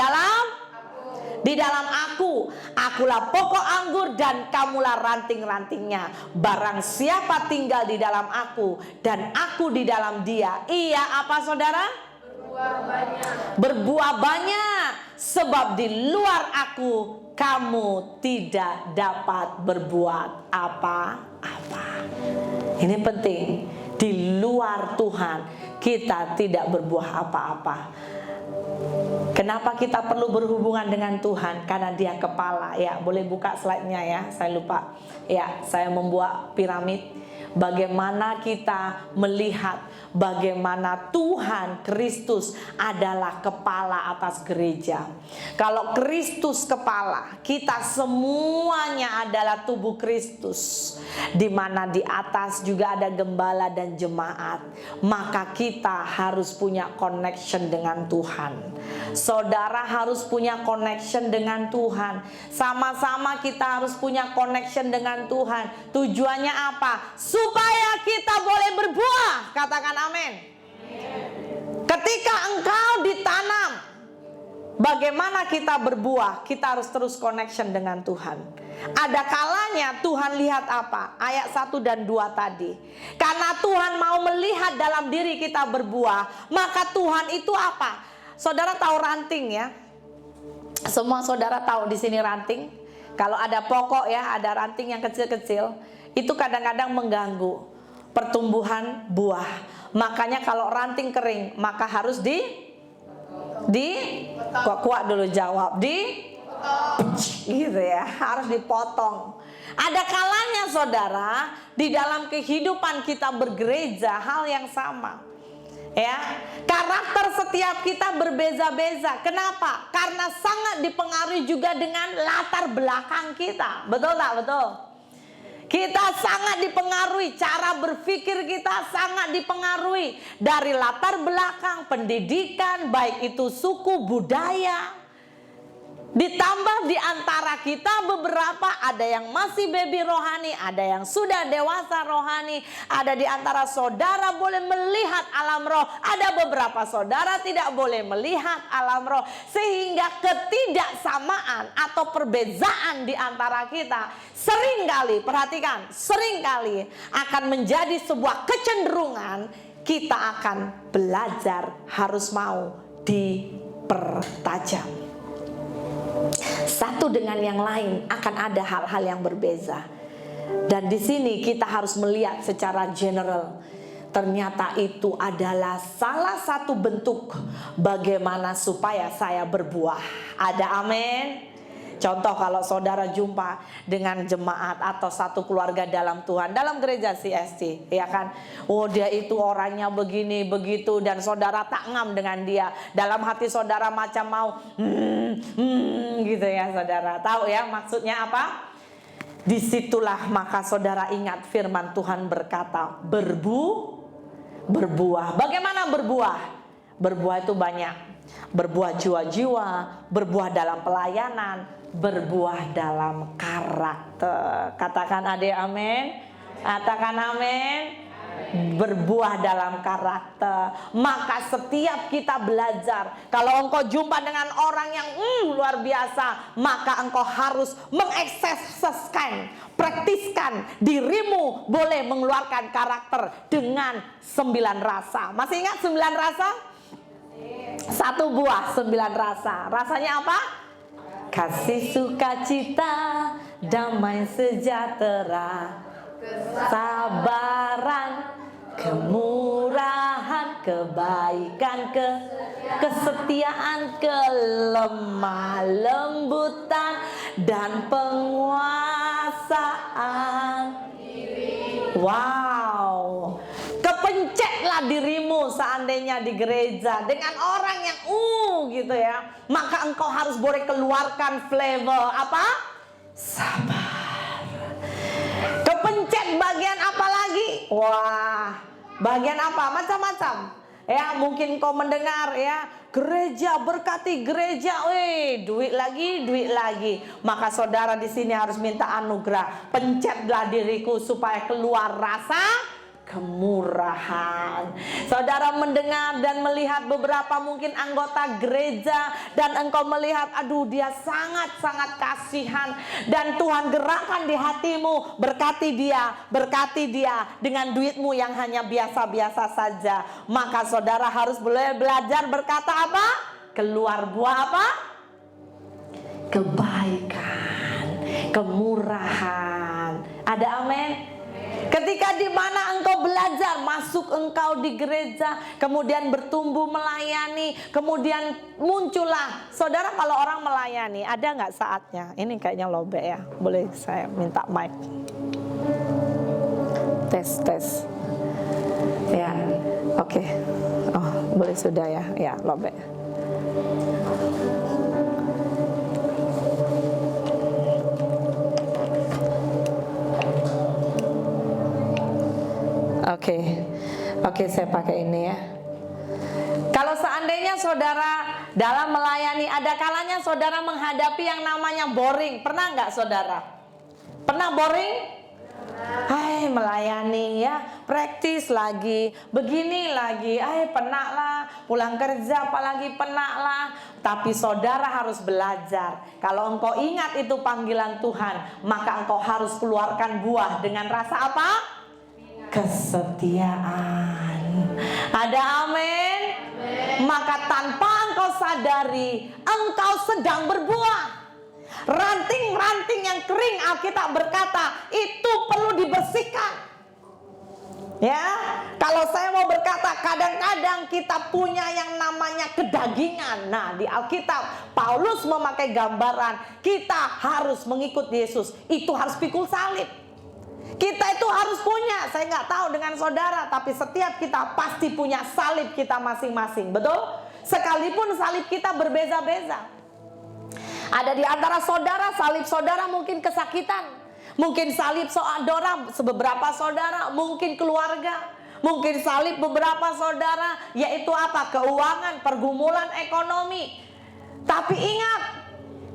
dalam aku. Akulah pokok anggur dan kamulah ranting-rantingnya. Barang siapa tinggal di dalam aku dan aku di dalam dia, ia apa saudara? Berbuah banyak. Sebab di luar aku kamu tidak dapat berbuat apa-apa. Ini penting. Di luar Tuhan kita tidak berbuah apa-apa. Kenapa kita perlu berhubungan dengan Tuhan? Karena dia kepala. Ya, boleh buka slide-nya ya. Saya lupa. Ya, saya membuat piramid. Bagaimana kita melihat bagaimana Tuhan Kristus adalah kepala atas gereja. Kalau Kristus kepala, kita semuanya adalah tubuh Kristus, di mana di atas juga ada gembala dan jemaat. Maka kita harus punya connection dengan Tuhan. Saudara harus punya connection dengan Tuhan. Sama-sama kita harus punya connection dengan Tuhan. Tujuannya apa? Supaya kita boleh berbuah. Katakan amin. Ketika engkau ditanam, bagaimana kita berbuah? Kita harus terus connection dengan Tuhan. Ada kalanya Tuhan lihat apa? Ayat 1 dan 2 tadi. Karena Tuhan mau melihat dalam diri kita berbuah, maka Tuhan itu apa? Saudara tahu ranting ya? Semua saudara tahu di sini ranting. Kalau ada pokok ya, ada ranting yang kecil-kecil, itu kadang-kadang mengganggu pertumbuhan buah. Makanya kalau ranting kering, maka harus kuat dulu jawab, gitu ya, harus dipotong. Ada kalanya saudara, di dalam kehidupan kita bergereja hal yang sama. Ya, karakter setiap kita berbeza-beza. Kenapa? Karena sangat dipengaruhi juga dengan latar belakang kita. Betul tak? Betul. Kita sangat dipengaruhi, cara berpikir kita sangat dipengaruhi dari latar belakang pendidikan, baik itu suku, budaya. Ditambah di antara kita beberapa, ada yang masih baby rohani, ada yang sudah dewasa rohani. Ada di antara saudara boleh melihat alam roh, ada beberapa saudara tidak boleh melihat alam roh. Sehingga ketidaksamaan atau perbezaan di antara kita seringkali, perhatikan, seringkali akan menjadi sebuah kecenderungan. Kita akan belajar harus mau dipertajam. Satu dengan yang lain akan ada hal-hal yang berbeda. Dan di sini kita harus melihat secara general. Ternyata itu adalah salah satu bentuk bagaimana supaya saya berbuah. Ada amin? Contoh kalau saudara jumpa dengan jemaat atau satu keluarga dalam Tuhan, dalam gereja CST, ya kan? Oh, dia itu orangnya begini, begitu, dan saudara tak ngam dengan dia. Dalam hati saudara macam mau, gitu ya saudara. Tahu ya maksudnya apa? Disitulah maka saudara ingat firman Tuhan berkata, berbuah. Bagaimana berbuah? Berbuah itu banyak. Berbuah jiwa-jiwa, berbuah dalam pelayanan, berbuah dalam karakter. Katakan adik amin. Katakan amin. Berbuah dalam karakter. Maka setiap kita belajar, kalau engkau jumpa dengan orang yang luar biasa, maka engkau harus mengekseskan, praktiskan dirimu boleh mengeluarkan karakter dengan 9 rasa. Masih ingat 9 rasa? 1 buah 9 rasa. Rasanya apa? Kasih, sukacita, damai sejahtera, kesabaran, kemurahan, kebaikan, kesetiaan, kelemah lembutan, dan penguasaan. Wow. Kepencetlah dirimu seandainya di gereja dengan orang yang gitu ya, maka engkau harus boleh keluarkan flavor apa? Sabar. Kepencet bagian apa lagi? Wah, bagian apa? Macam-macam. Ya, mungkin kau mendengar ya, gereja berkati gereja, duit lagi. Maka saudara di sini harus minta anugerah. Pencetlah diriku supaya keluar rasa kemurahan. Saudara mendengar dan melihat beberapa mungkin anggota gereja, dan engkau melihat, aduh dia sangat-sangat kasihan, dan Tuhan gerakkan di hatimu, berkati dia dengan duitmu yang hanya biasa-biasa saja. Maka saudara harus belajar berkata apa? Keluar buah apa? Kebaikan, kemurahan. Ada amin? Ketika di mana engkau belajar, masuk engkau di gereja, kemudian bertumbuh melayani, kemudian muncullah. Saudara kalau orang melayani, ada nggak saatnya? Ini kayaknya lobek ya, boleh saya minta mic. Tes. Ya, oke. Oh, boleh sudah ya, ya lobek. Oke, saya pakai ini ya. Kalau seandainya saudara dalam melayani, ada kalanya saudara menghadapi yang namanya boring. Pernah nggak saudara? Pernah boring? Hai, melayani ya, praktis lagi, begini lagi, penat lah, pulang kerja apalagi penat lah. Tapi saudara harus belajar. Kalau engkau ingat itu panggilan Tuhan, maka engkau harus keluarkan buah dengan rasa apa? Kesetiaan. Ada amin? Maka tanpa engkau sadari, engkau sedang berbuah. Ranting-ranting yang kering, Alkitab berkata, itu perlu dibersihkan. Ya, kalau saya mau berkata, kadang-kadang kita punya yang namanya kedagingan. Nah, di Alkitab Paulus memakai gambaran kita harus mengikut Yesus. Itu harus pikul salib. Kita itu harus punya, saya nggak tahu dengan saudara, tapi setiap kita pasti punya salib kita masing-masing, betul? Sekalipun salib kita berbeza-beza. Ada di antara saudara, salib saudara mungkin kesakitan, mungkin salib saudara, beberapa saudara, mungkin keluarga, mungkin salib beberapa saudara, yaitu apa? Keuangan, pergumulan ekonomi. Tapi ingat,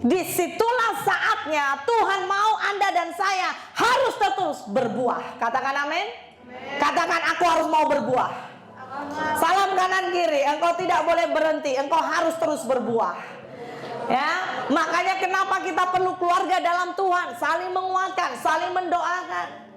disitulah saatnya Tuhan mau Anda dan saya harus terus berbuah. Katakan amin. Katakan, aku harus mau berbuah. Salam kanan kiri, engkau tidak boleh berhenti, engkau harus terus berbuah. Ya, makanya kenapa kita perlu keluarga dalam Tuhan, saling menguatkan, saling mendoakan.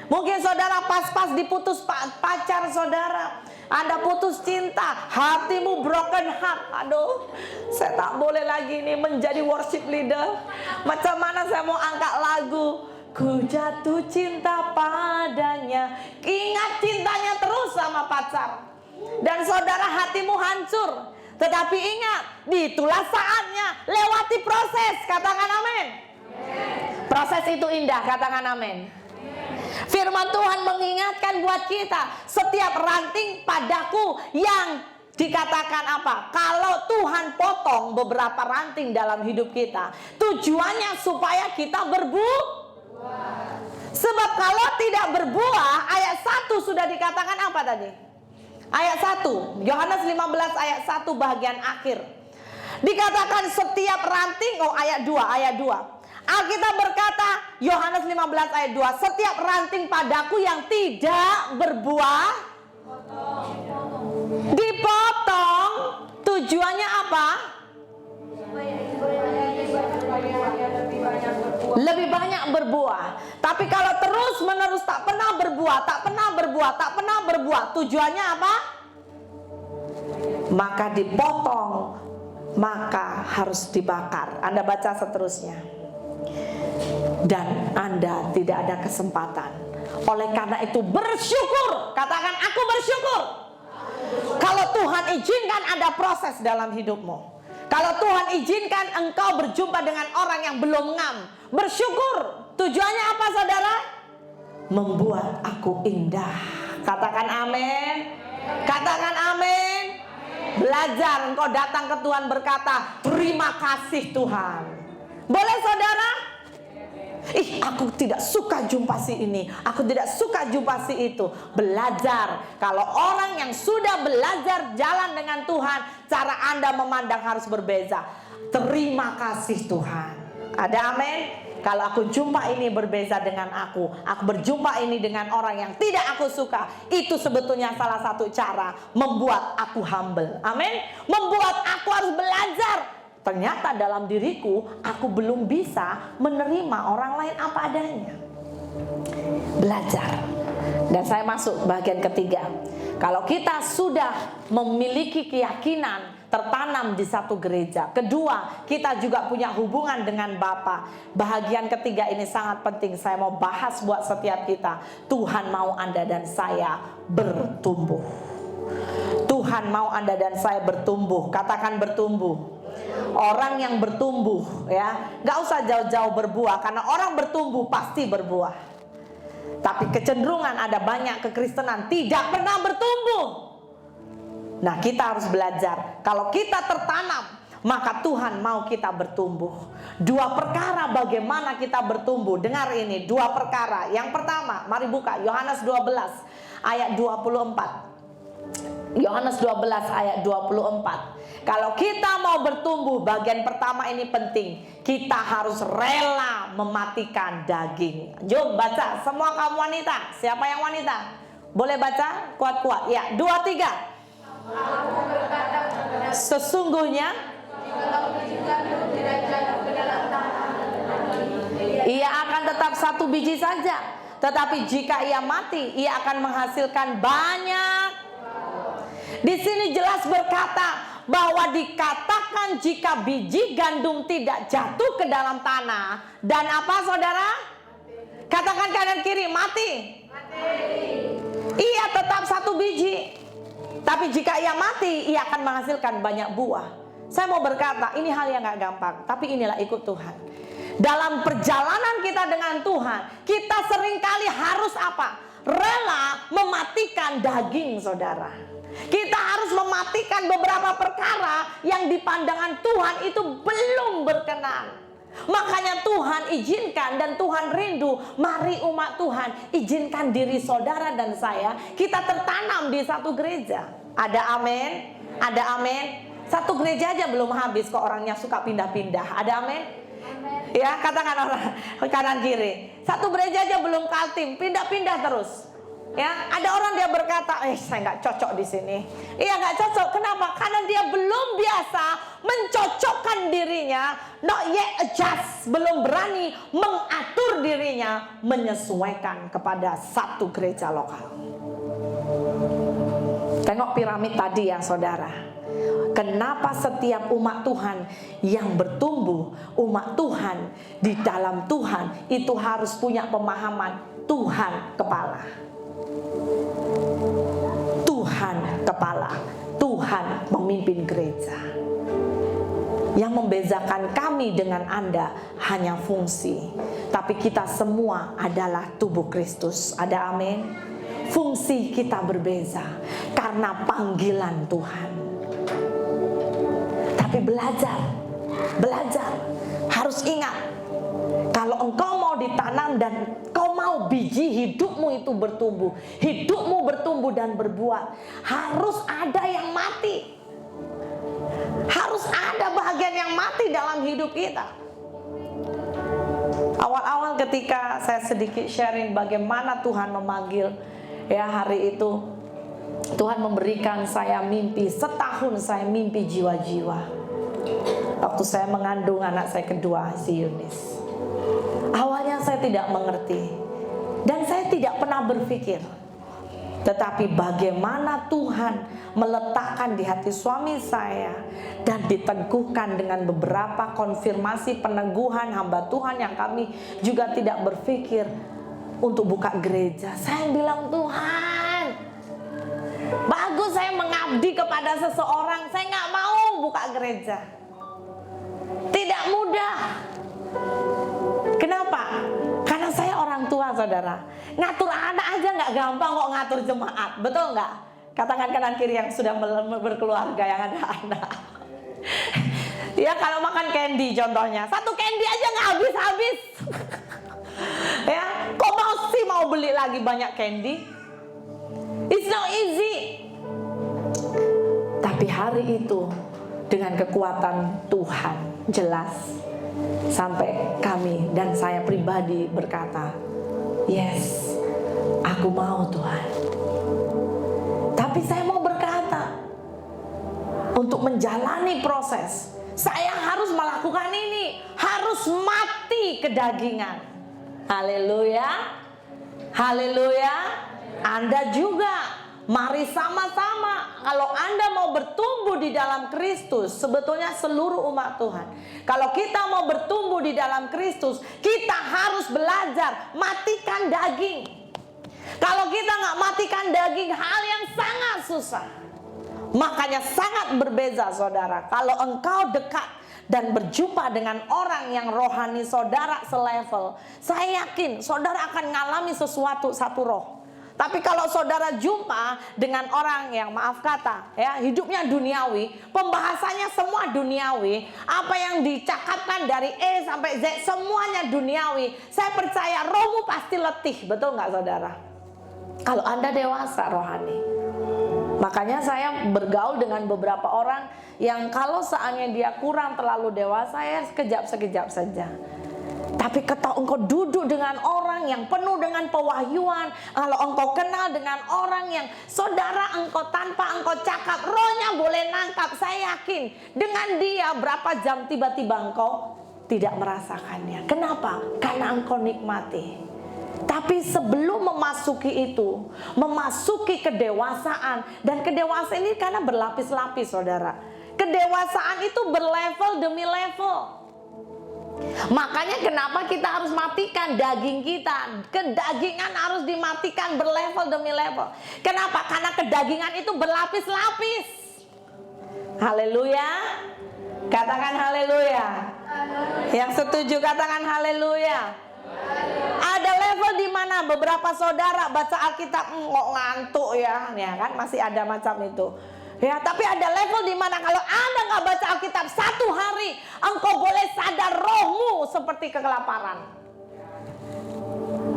Mungkin saudara pas-pas diputus pacar saudara, Anda putus cinta, hatimu broken heart. Aduh, saya tak boleh lagi nih menjadi worship leader. Macam mana saya mau angkat lagu? Ku jatuh cinta padanya. Ingat cintanya terus sama pacar. Dan saudara, hatimu hancur. Tetapi ingat, itulah saatnya lewati proses. Katakan amin. Proses itu indah, katakan amin. Firman Tuhan mengingatkan buat kita, setiap ranting padaku yang dikatakan apa? Kalau Tuhan potong beberapa ranting dalam hidup kita, tujuannya supaya kita berbuah. Sebab kalau tidak berbuah, ayat 1 sudah dikatakan apa tadi? Ayat 1, Yohanes 15 ayat 1 bagian akhir. Dikatakan setiap ranting, ayat 2. Alkitab berkata, Yohanes 15 ayat 2, setiap ranting padaku yang tidak berbuah dipotong. Tujuannya apa? Lebih banyak berbuah. Tapi kalau terus menerus tak pernah berbuah, tujuannya apa? Maka dipotong, maka harus dibakar. Anda baca seterusnya. Dan Anda tidak ada kesempatan. Oleh karena itu bersyukur. Katakan, aku bersyukur. Kalau Tuhan izinkan ada proses dalam hidupmu. Kalau Tuhan izinkan engkau berjumpa dengan orang yang belum ngam, bersyukur. Tujuannya apa saudara? Membuat aku indah. Katakan amin. Katakan amin. Belajar, engkau datang ke Tuhan berkata, terima kasih Tuhan. Boleh saudara? Aku tidak suka jumpa si ini, aku tidak suka jumpa si itu. Belajar. Kalau orang yang sudah belajar jalan dengan Tuhan, cara Anda memandang harus berbeza. Terima kasih Tuhan. Ada amin? Kalau aku jumpa ini berbeza dengan aku berjumpa ini dengan orang yang tidak aku suka, itu sebetulnya salah satu cara membuat aku humble. Amin? Membuat aku harus belajar. Ternyata dalam diriku, aku belum bisa menerima orang lain apa adanya. Belajar. Dan saya masuk bagian ketiga. Kalau kita sudah memiliki keyakinan tertanam di satu gereja. Kedua, kita juga punya hubungan dengan Bapa. Bahagian ketiga ini sangat penting. Saya mau bahas buat setiap kita. Tuhan mau Anda dan saya bertumbuh. Tuhan mau Anda dan saya bertumbuh. Katakan bertumbuh. Orang yang bertumbuh, ya, gak usah jauh-jauh berbuah, karena orang bertumbuh pasti berbuah. Tapi kecenderungan ada banyak kekristenan tidak pernah bertumbuh. Nah, kita harus belajar. Kalau kita tertanam, maka Tuhan mau kita bertumbuh. Dua perkara bagaimana kita bertumbuh. Dengar ini, dua perkara. Yang pertama, mari buka Yohanes 12 ayat 24. Yohanes 12 ayat 24. Kalau kita mau bertumbuh, bagian pertama ini penting. Kita harus rela mematikan daging. Jom baca, semua kaum wanita. Siapa yang wanita? Boleh baca? Kuat-kuat. Ya, 2, 3. Sesungguhnya ia akan tetap satu biji saja. Tetapi jika ia mati, ia akan menghasilkan banyak. Di sini jelas berkata bahwa dikatakan jika biji gandum tidak jatuh ke dalam tanah dan apa saudara? Katakan kanan kiri, mati. Ia tetap satu biji. Tapi jika ia mati, ia akan menghasilkan banyak buah. Saya mau berkata, ini hal yang gak gampang, tapi inilah ikut Tuhan. Dalam perjalanan kita dengan Tuhan, kita seringkali harus apa? Rela mematikan daging saudara. Kita harus mematikan beberapa perkara yang di pandangan Tuhan itu belum berkenan. Makanya Tuhan izinkan dan Tuhan rindu, mari umat Tuhan izinkan diri saudara dan saya, kita tertanam di satu gereja. Ada amin? Ada amin? Satu gereja aja belum habis kok orangnya suka pindah-pindah. Ada amin? Ya, katakan orang kanan kiri. Satu gereja aja belum kaltim, pindah-pindah terus. Ya, ada orang dia berkata, saya nggak cocok di sini. Iya nggak cocok. Kenapa? Karena dia belum biasa mencocokkan dirinya, not yet adjust, belum berani mengatur dirinya menyesuaikan kepada satu gereja lokal. Tengok piramid tadi ya saudara. Kenapa setiap umat Tuhan yang bertumbuh, umat Tuhan di dalam Tuhan itu harus punya pemahaman Tuhan kepala. Tuhan kepala, Tuhan memimpin gereja. Yang membezakan kami dengan Anda hanya fungsi, tapi kita semua adalah tubuh Kristus. Ada amin? Fungsi kita berbeza karena panggilan Tuhan. Tapi belajar, harus ingat, kalau engkau mau ditanam dan kau mau biji hidupmu itu bertumbuh, hidupmu bertumbuh dan berbuah, harus ada yang mati. Harus ada bagian yang mati dalam hidup kita. Awal-awal ketika saya sedikit sharing bagaimana Tuhan memanggil, ya hari itu Tuhan memberikan saya mimpi. Setahun saya mimpi jiwa-jiwa. Waktu saya mengandung anak saya kedua, si Yunis. Awalnya saya tidak mengerti dan saya tidak pernah berpikir. Tetapi bagaimana Tuhan meletakkan di hati suami saya dan diteguhkan dengan beberapa konfirmasi peneguhan hamba Tuhan yang kami juga tidak berpikir untuk buka gereja. Saya bilang, Tuhan, bagus saya mengabdi kepada seseorang, saya nggak mau buka gereja. Tidak mudah. Kenapa? Karena saya orang tua saudara. Ngatur anak aja nggak gampang kok ngatur jemaat. Betul nggak? Katakan kanan kiri yang sudah berkeluarga, yang ada anak. Ya kalau makan candy contohnya, satu candy aja nggak habis-habis. Ya, kok mau beli lagi banyak candy? It's not easy. Tapi hari itu dengan kekuatan Tuhan jelas sampai kami dan saya pribadi berkata, yes, aku mau Tuhan. Tapi saya mau berkata, untuk menjalani proses, saya harus melakukan ini, harus mati kedagingan. Haleluya, haleluya. Anda juga. Mari sama-sama. Kalau Anda mau bertumbuh di dalam Kristus, sebetulnya seluruh umat Tuhan, kalau kita mau bertumbuh di dalam Kristus, kita harus belajar matikan daging. Kalau kita nggak matikan daging, hal yang sangat susah. Makanya sangat berbeza saudara. Kalau engkau dekat dan berjumpa dengan orang yang rohani saudara selevel, saya yakin saudara akan mengalami sesuatu satu roh. Tapi kalau saudara jumpa dengan orang yang maaf kata ya hidupnya duniawi, pembahasannya semua duniawi, apa yang dicakapkan dari E sampai Z semuanya duniawi, saya percaya rohmu pasti letih. Betul nggak saudara? Kalau Anda dewasa rohani. Makanya saya bergaul dengan beberapa orang yang kalau seandainya dia kurang terlalu dewasa, ya sekejap-sekejap saja. Tapi ketika engkau duduk dengan orang yang penuh dengan pewahyuan, kalau engkau kenal dengan orang yang saudara engkau tanpa engkau cakap, rohnya boleh nangkap, saya yakin dengan dia berapa jam tiba-tiba engkau tidak merasakannya. Kenapa? Karena engkau nikmati. Tapi sebelum memasuki itu, memasuki kedewasaan, dan kedewasaan ini karena berlapis-lapis saudara. Kedewasaan itu berlevel demi level. Makanya kenapa kita harus matikan daging kita. Kedagingan harus dimatikan berlevel demi level. Kenapa? Karena kedagingan itu berlapis-lapis. Haleluya. Katakan haleluya. Yang setuju katakan haleluya. Ada level di mana beberapa saudara baca Alkitab ngantuk ya kan masih ada macam itu. Ya, tapi ada level di mana kalau Anda nggak baca Alkitab satu hari, engkau boleh sadar rohmu seperti kelaparan.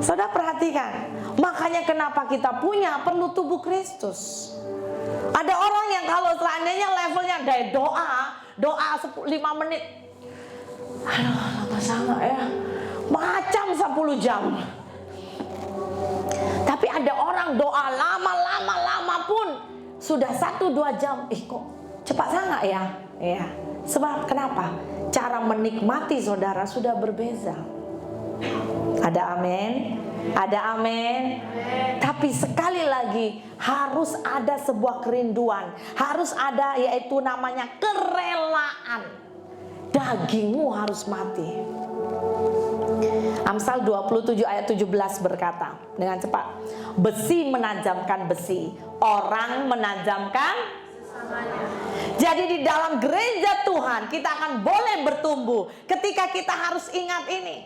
Saudara perhatikan, makanya kenapa kita perlu tubuh Kristus. Ada orang yang kalau seandainya levelnya dari doa 5 menit. Aduh, lama sangat ya. Macam 10 jam. Tapi ada orang doa lama pun sudah 1-2 jam. Kok cepat sangat ya? Ya. Sebab kenapa? Cara menikmati saudara sudah berbeza. Ada amin? Ada amin? Tapi sekali lagi harus ada sebuah kerinduan, harus ada yaitu namanya kerelaan. Dagingmu harus mati. Amsal 27 ayat 17 berkata dengan cepat, besi menajamkan besi, orang menajamkan sesamanya. Jadi di dalam gereja Tuhan kita akan boleh bertumbuh ketika kita harus ingat ini.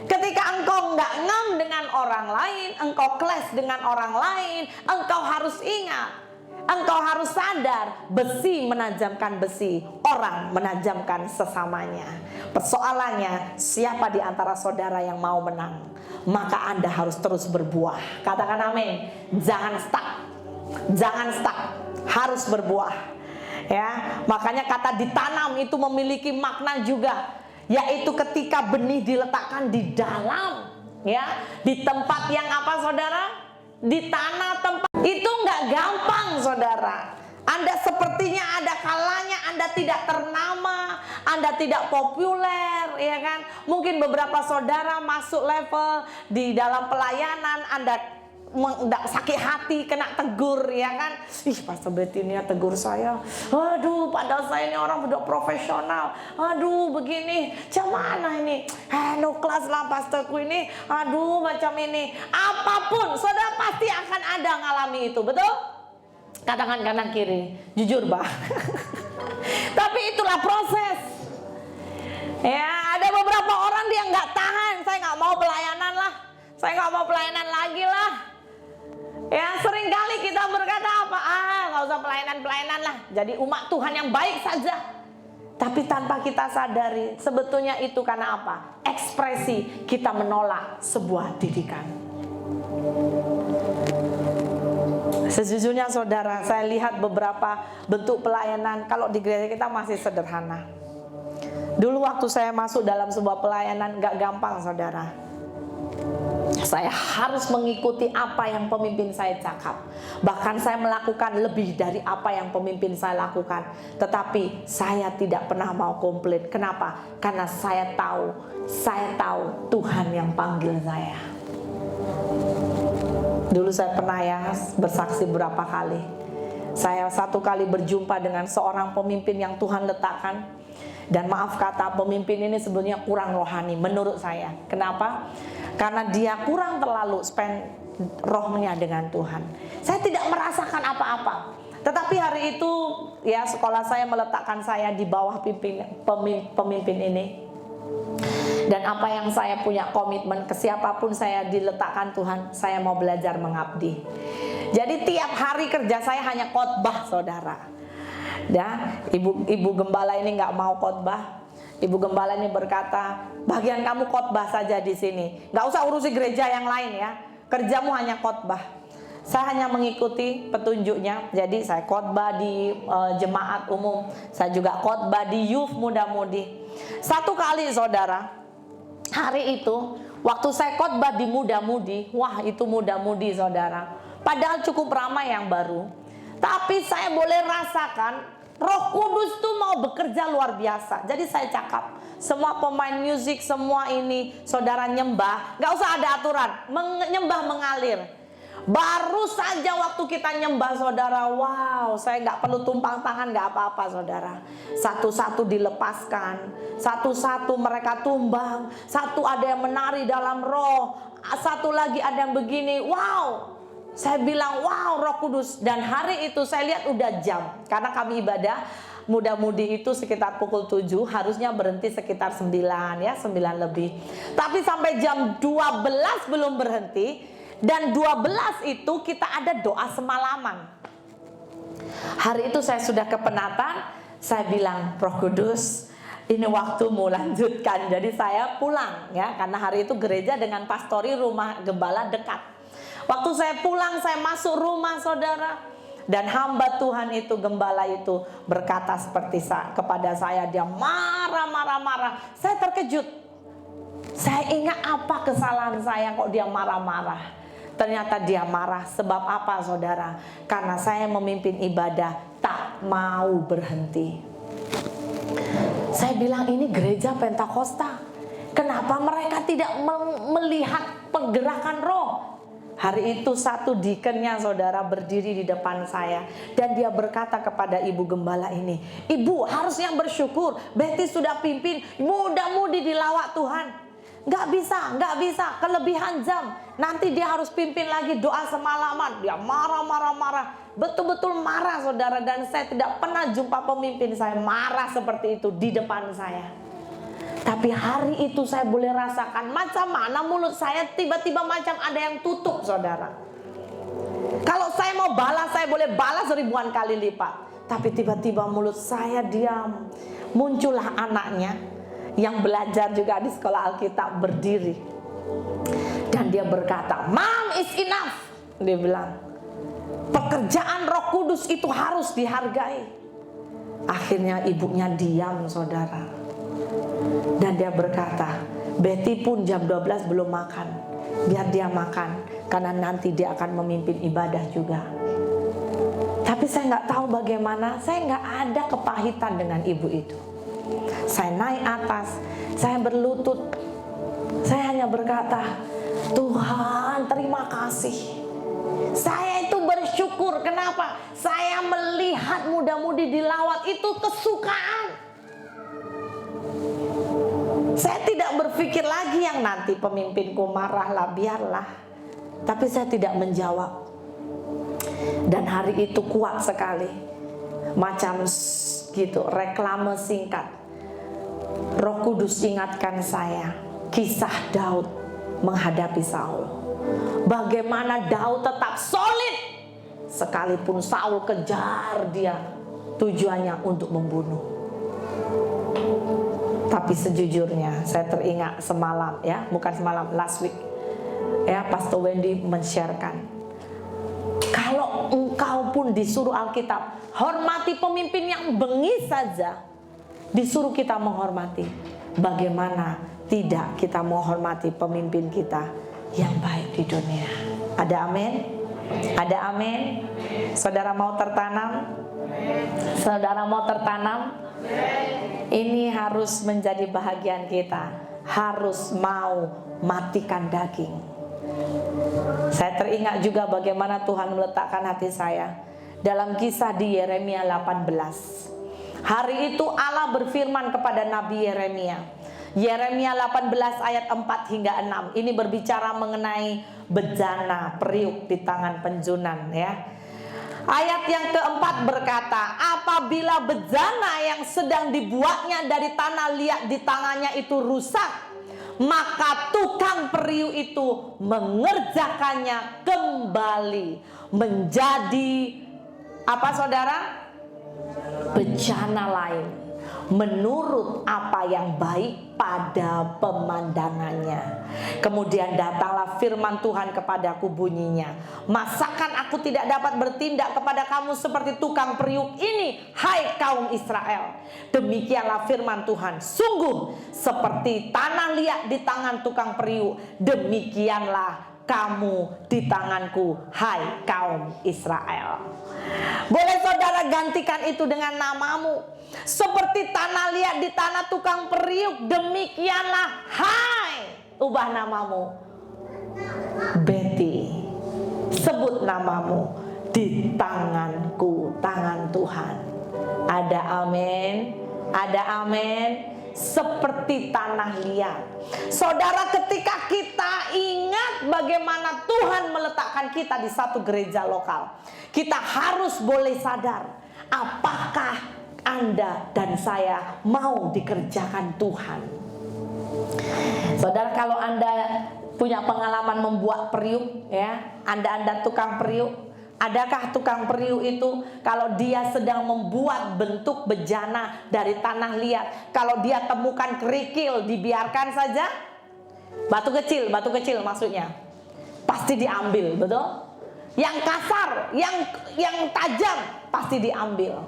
Ketika engkau nggak ngam dengan orang lain, engkau clash dengan orang lain, engkau harus ingat, engkau harus sadar, besi menajamkan besi, orang menajamkan sesamanya. Persoalannya, siapa di antara saudara yang mau menang? Maka Anda harus terus berbuah. Katakan amin. Jangan stuck. Jangan stuck. Harus berbuah. Ya, makanya kata ditanam itu memiliki makna juga, yaitu ketika benih diletakkan di dalam, ya, di tempat yang apa saudara? Di tanah tempat itu nggak gampang saudara. Anda sepertinya ada kalanya Anda tidak ternama, Anda tidak populer, ya kan? Mungkin beberapa saudara masuk level di dalam pelayanan, Anda sakit hati, kena tegur, ya kan? Pastor Betty ini tegur saya. Aduh, padahal saya ini orang udah profesional. Aduh, begini, macam mana ini? No kelas lah pastorku ini. Aduh, macam ini. Apapun, saudara pasti akan ada ngalami itu, betul? Katakan kanan kiri, jujur bah. Tapi itulah proses. Ya, ada beberapa orang dia nggak tahan. Saya nggak mau pelayanan lah. Saya nggak mau pelayanan lagi lah. Ya, sering kali kita berkata apa? Nggak usah pelayanan lah. Jadi umat Tuhan yang baik saja. Tapi tanpa kita sadari, sebetulnya itu karena apa? Ekspresi kita menolak sebuah didikan. Sejujurnya saudara, saya lihat beberapa bentuk pelayanan kalau di gereja kita masih sederhana. Dulu waktu saya masuk dalam sebuah pelayanan gak gampang saudara. Saya harus mengikuti apa yang pemimpin saya cakap. Bahkan saya melakukan lebih dari apa yang pemimpin saya lakukan. Tetapi saya tidak pernah mau komplain. Kenapa? Karena saya tahu Tuhan yang panggil saya. Dulu saya pernah ya bersaksi berapa kali. Saya satu kali berjumpa dengan seorang pemimpin yang Tuhan letakkan. Dan maaf kata, pemimpin ini sebenarnya kurang rohani menurut saya. Kenapa? Karena dia kurang terlalu spend rohnya dengan Tuhan. Saya tidak merasakan apa-apa. Tetapi hari itu ya sekolah saya meletakkan saya di bawah pemimpin ini. Dan apa yang saya punya komitmen ke siapapun saya diletakkan Tuhan, saya mau belajar mengabdi. Jadi tiap hari kerja saya hanya khotbah saudara. Ya, ibu gembala ini nggak mau khotbah. Ibu gembala ini berkata, bagian kamu khotbah saja di sini, nggak usah urusi gereja yang lain ya. Kerjamu hanya khotbah. Saya hanya mengikuti petunjuknya. Jadi saya khotbah di jemaat umum, saya juga khotbah di youth muda-mudi. Satu kali saudara, hari itu waktu saya khotbah di muda-mudi, wah itu muda-mudi saudara. Padahal cukup ramai yang baru. Tapi saya boleh rasakan Roh Kudus tuh mau bekerja luar biasa. Jadi saya cakap, semua pemain musik, semua ini saudara nyembah, gak usah ada aturan, nyembah mengalir. Baru saja waktu kita nyembah saudara, wow, saya gak perlu tumpang tangan, gak apa-apa saudara. Satu-satu dilepaskan, satu-satu mereka tumbang, satu ada yang menari dalam roh, satu lagi ada yang begini, wow. Saya bilang wow Roh Kudus. Dan hari itu saya lihat udah jam. Karena kami ibadah muda-mudi itu sekitar pukul 7. Harusnya berhenti sekitar 9 ya, 9 lebih. Tapi sampai jam 12 belum berhenti. Dan 12 itu kita ada doa semalaman. Hari itu saya sudah kepenatan. Saya bilang Roh Kudus, ini waktumu lanjutkan. Jadi saya pulang ya. Karena hari itu gereja dengan pastori rumah gembala dekat. Waktu saya pulang, saya masuk rumah saudara. Dan hamba Tuhan itu, gembala itu berkata seperti kepada saya, dia marah. Saya terkejut. Saya ingat apa kesalahan saya kok dia marah-marah. Ternyata dia marah sebab apa saudara? Karena saya memimpin ibadah tak mau berhenti. Saya bilang ini gereja Pentakosta. Kenapa mereka tidak melihat pergerakan roh? Hari itu satu deaconnya saudara berdiri di depan saya. Dan dia berkata kepada ibu gembala ini, ibu harusnya bersyukur, Betty sudah pimpin, mudah-mudi dilawat Tuhan. Gak bisa, kelebihan jam. Nanti dia harus pimpin lagi doa semalaman. Dia marah. Betul-betul marah saudara. Dan saya tidak pernah jumpa pemimpin saya marah seperti itu di depan saya. Tapi hari itu saya boleh rasakan macam mana mulut saya tiba-tiba macam ada yang tutup saudara. Kalau saya mau balas, saya boleh balas ribuan kali lipat. Tapi tiba-tiba mulut saya diam. Muncullah anaknya yang belajar juga di sekolah Alkitab berdiri. Dan dia berkata, Mom is enough. Dia bilang, pekerjaan Roh Kudus itu harus dihargai. Akhirnya ibunya diam saudara. Dan dia berkata, Betty pun jam 12 belum makan. Biar dia makan, karena nanti dia akan memimpin ibadah juga. Tapi saya nggak tahu bagaimana, saya nggak ada kepahitan dengan ibu itu. Saya naik atas, saya berlutut. Saya hanya berkata, Tuhan terima kasih. Saya itu bersyukur, kenapa? Saya melihat muda-mudi dilawat itu kesukaan. Saya tidak berpikir lagi yang nanti pemimpinku marahlah, biarlah. Tapi saya tidak menjawab. Dan hari itu kuat sekali. Macam gitu, reklame singkat. Roh Kudus ingatkan saya kisah Daud menghadapi Saul. Bagaimana Daud tetap solid sekalipun Saul kejar dia, tujuannya untuk membunuh. Tapi sejujurnya saya teringat semalam ya, bukan semalam, last week ya, Pastor Wendy men-sharekan, kalau engkau pun disuruh Alkitab hormati pemimpin yang bengis saja, disuruh kita menghormati, bagaimana tidak kita menghormati pemimpin kita yang baik di dunia. Ada amin? Ada amin? Saudara mau tertanam? Saudara mau tertanam? Ini harus menjadi bahagian kita. Harus mau matikan daging. Saya teringat juga bagaimana Tuhan meletakkan hati saya dalam kisah di Yeremia 18. Hari itu Allah berfirman kepada Nabi Yeremia. Yeremia 18 ayat 4 hingga 6. Ini berbicara mengenai bejana periuk di tangan penjunan ya. Ayat yang keempat berkata, apabila bejana yang sedang dibuatnya dari tanah liat di tangannya itu rusak, maka tukang periuk itu mengerjakannya kembali menjadi apa saudara? Bejana lain, menurut apa yang baik pada pemandangannya. Kemudian datanglah firman Tuhan kepadaku bunyinya, masakan aku tidak dapat bertindak kepada kamu seperti tukang periuk ini, hai kaum Israel? Demikianlah firman Tuhan, sungguh seperti tanah liat di tangan tukang periuk, demikianlah kamu di tanganku, hai kaum Israel. Boleh saudara gantikan itu dengan namamu. Seperti tanah liat di tanah tukang periuk, demikianlah hai, ubah namamu, Betty. Sebut namamu di tanganku, tangan Tuhan. Ada amin? Ada amin? Seperti tanah liat. Saudara, ketika kita ingat bagaimana Tuhan meletakkan kita di satu gereja lokal, kita harus boleh sadar, apakah Anda dan saya mau dikerjakan Tuhan. Saudara, kalau Anda punya pengalaman membuat periuk ya, Anda tukang periuk, adakah tukang periuk itu kalau dia sedang membuat bentuk bejana dari tanah liat, kalau dia temukan kerikil dibiarkan saja? Batu kecil maksudnya pasti diambil, betul? yang kasar, yang tajam pasti diambil.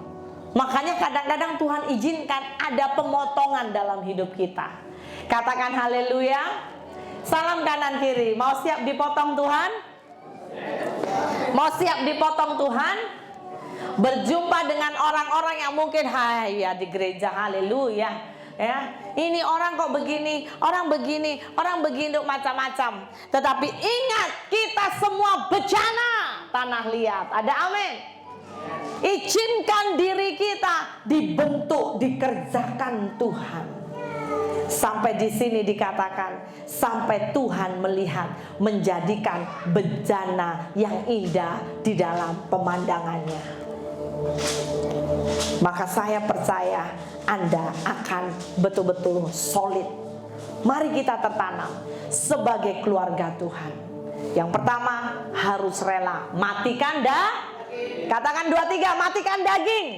Makanya kadang-kadang Tuhan izinkan ada pemotongan dalam hidup kita. Katakan haleluya. Salam kanan kiri. Mau siap dipotong Tuhan? Mau siap dipotong Tuhan? Berjumpa dengan orang-orang yang mungkin ya di gereja, haleluya, ya. Ini orang kok begini, orang begini, orang begini, macam-macam. Tetapi ingat, kita semua bejana tanah liat. Ada amin. Izinkan diri kita dibentuk, dikerjakan Tuhan. Sampai di sini dikatakan, sampai Tuhan melihat, menjadikan bejana yang indah di dalam pemandangannya. Maka saya percaya Anda akan betul-betul solid. Mari kita tertanam sebagai keluarga Tuhan. Yang pertama, harus rela matikan katakan 2-3, matikan daging.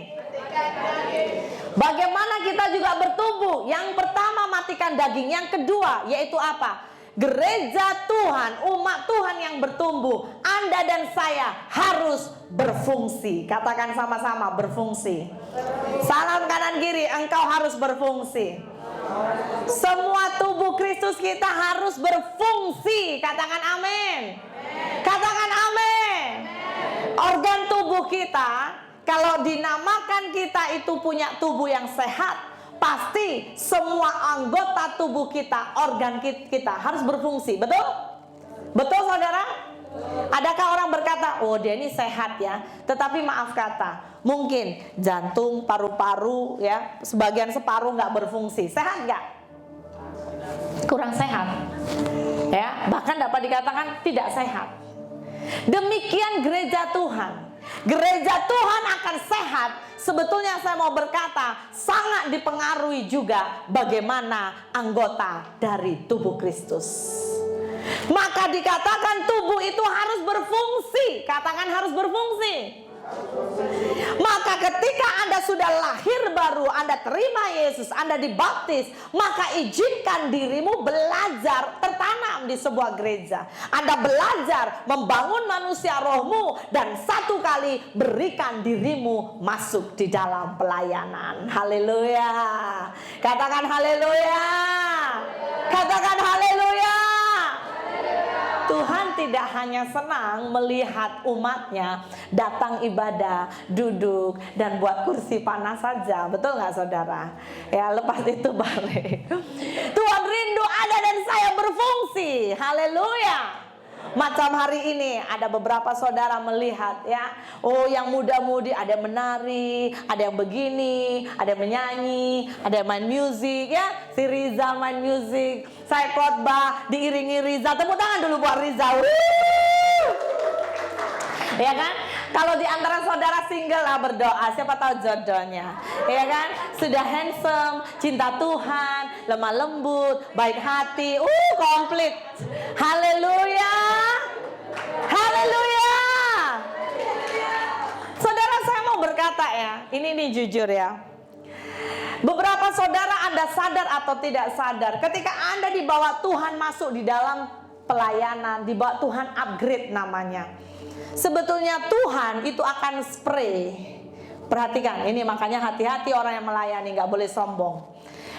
Bagaimana kita juga bertumbuh? Yang pertama matikan daging, yang kedua yaitu apa? Gereja Tuhan, umat Tuhan yang bertumbuh, Anda dan saya harus berfungsi. Katakan sama-sama, berfungsi. Salam kanan kiri, engkau harus berfungsi. Semua tubuh Kristus kita harus berfungsi. Katakan amin. Katakan amin. Organ tubuh kita, kalau dinamakan kita itu punya tubuh yang sehat, pasti semua anggota tubuh kita, organ kita harus berfungsi. Betul? Betul saudara? Adakah orang berkata, oh dia ini sehat ya, tetapi maaf kata, mungkin jantung, paru-paru ya, sebagian separuh nggak berfungsi. Sehat nggak? Kurang sehat ya, bahkan dapat dikatakan tidak sehat. Demikian gereja Tuhan. Gereja Tuhan akan sehat. Sebetulnya saya mau berkata, sangat dipengaruhi juga bagaimana anggota dari tubuh Kristus. Maka dikatakan tubuh itu harus berfungsi. Katakan harus berfungsi. Maka ketika Anda sudah lahir baru, Anda terima Yesus, Anda dibaptis, maka izinkan dirimu belajar tertanam di sebuah gereja. Anda belajar membangun manusia rohmu, dan satu kali berikan dirimu masuk di dalam pelayanan. Haleluya. Katakan haleluya. Katakan haleluya. Tuhan tidak hanya senang melihat umatnya datang ibadah, duduk, dan buat kursi panas saja. Betul nggak saudara? Ya, lepas itu balik. Tuhan rindu Anda dan saya berfungsi. Haleluya. Macam hari ini ada beberapa saudara melihat ya, oh yang muda-mudi ada yang menari, ada yang begini, ada yang menyanyi, ada yang main musik ya. Si Rizal main musik, saya khotbah diiringi Rizal. Tepuk tangan dulu buat Rizal. Ya kan? Kalau di antara saudara single lah berdoa, siapa tahu jodohnya. Ya kan? Sudah handsome, cinta Tuhan, lemah lembut, baik hati, komplit. Haleluya. Haleluya. Saudara, saya mau berkata ya, ini jujur ya. Beberapa saudara Anda sadar atau tidak sadar, ketika Anda dibawa Tuhan masuk di dalam pelayanan, dibawa Tuhan upgrade namanya. Sebetulnya Tuhan itu akan spray. Perhatikan, ini makanya hati-hati orang yang melayani, gak boleh sombong.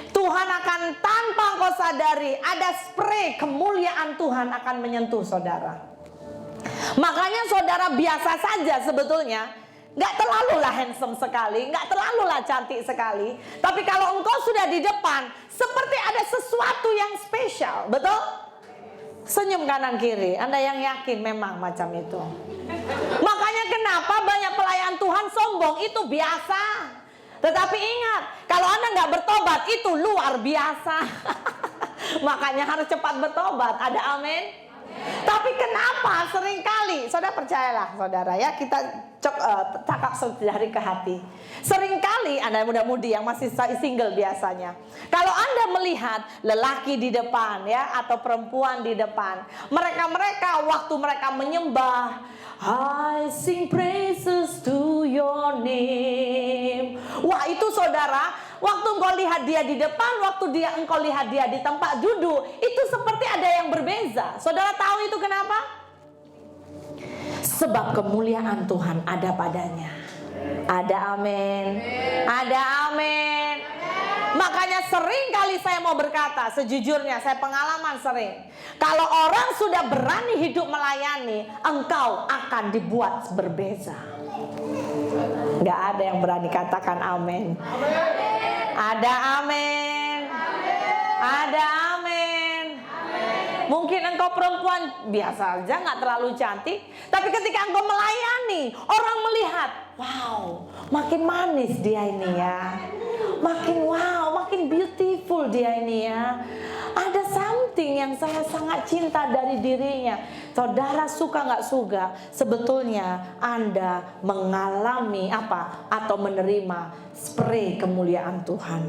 Tuhan akan tanpa kau sadari, ada spray kemuliaan Tuhan akan menyentuh saudara. Makanya saudara biasa saja sebetulnya, gak terlalulah handsome sekali, gak terlalulah cantik sekali. Tapi kalau engkau sudah di depan, seperti ada sesuatu yang spesial, betul? Senyum kanan kiri, Anda yang yakin memang macam itu. Makanya kenapa banyak pelayan Tuhan sombong, itu biasa. Tetapi ingat, kalau Anda nggak bertobat, itu luar biasa. Makanya harus cepat bertobat, ada amin. Tapi kenapa seringkali, saudara percayalah saudara ya, kita cakap dari ke hati. Seringkali Anda muda-mudi yang masih single biasanya, kalau Anda melihat lelaki di depan ya, atau perempuan di depan, mereka waktu mereka menyembah, I sing praises to your name. Wah, itu saudara, waktu engkau lihat dia di depan, waktu engkau lihat dia di tempat duduk, itu seperti ada yang berbeza. Saudara tahu itu kenapa? sebab kemuliaan Tuhan ada padanya. Ada amin. Ada amin. Makanya sering kali saya mau berkata, sejujurnya saya pengalaman sering, kalau orang sudah berani hidup melayani, engkau akan dibuat berbeza. Gak ada yang berani katakan amin. Ada amin. Ada amin. Mungkin engkau perempuan biasa aja, gak terlalu cantik, tapi ketika engkau melayani, orang melihat, wow, makin manis dia ini ya. Makin wow, makin beautiful dia ini ya. Ada something yang saya sangat cinta dari dirinya. Saudara suka gak suka, sebetulnya Anda mengalami apa? Atau menerima spray kemuliaan Tuhan.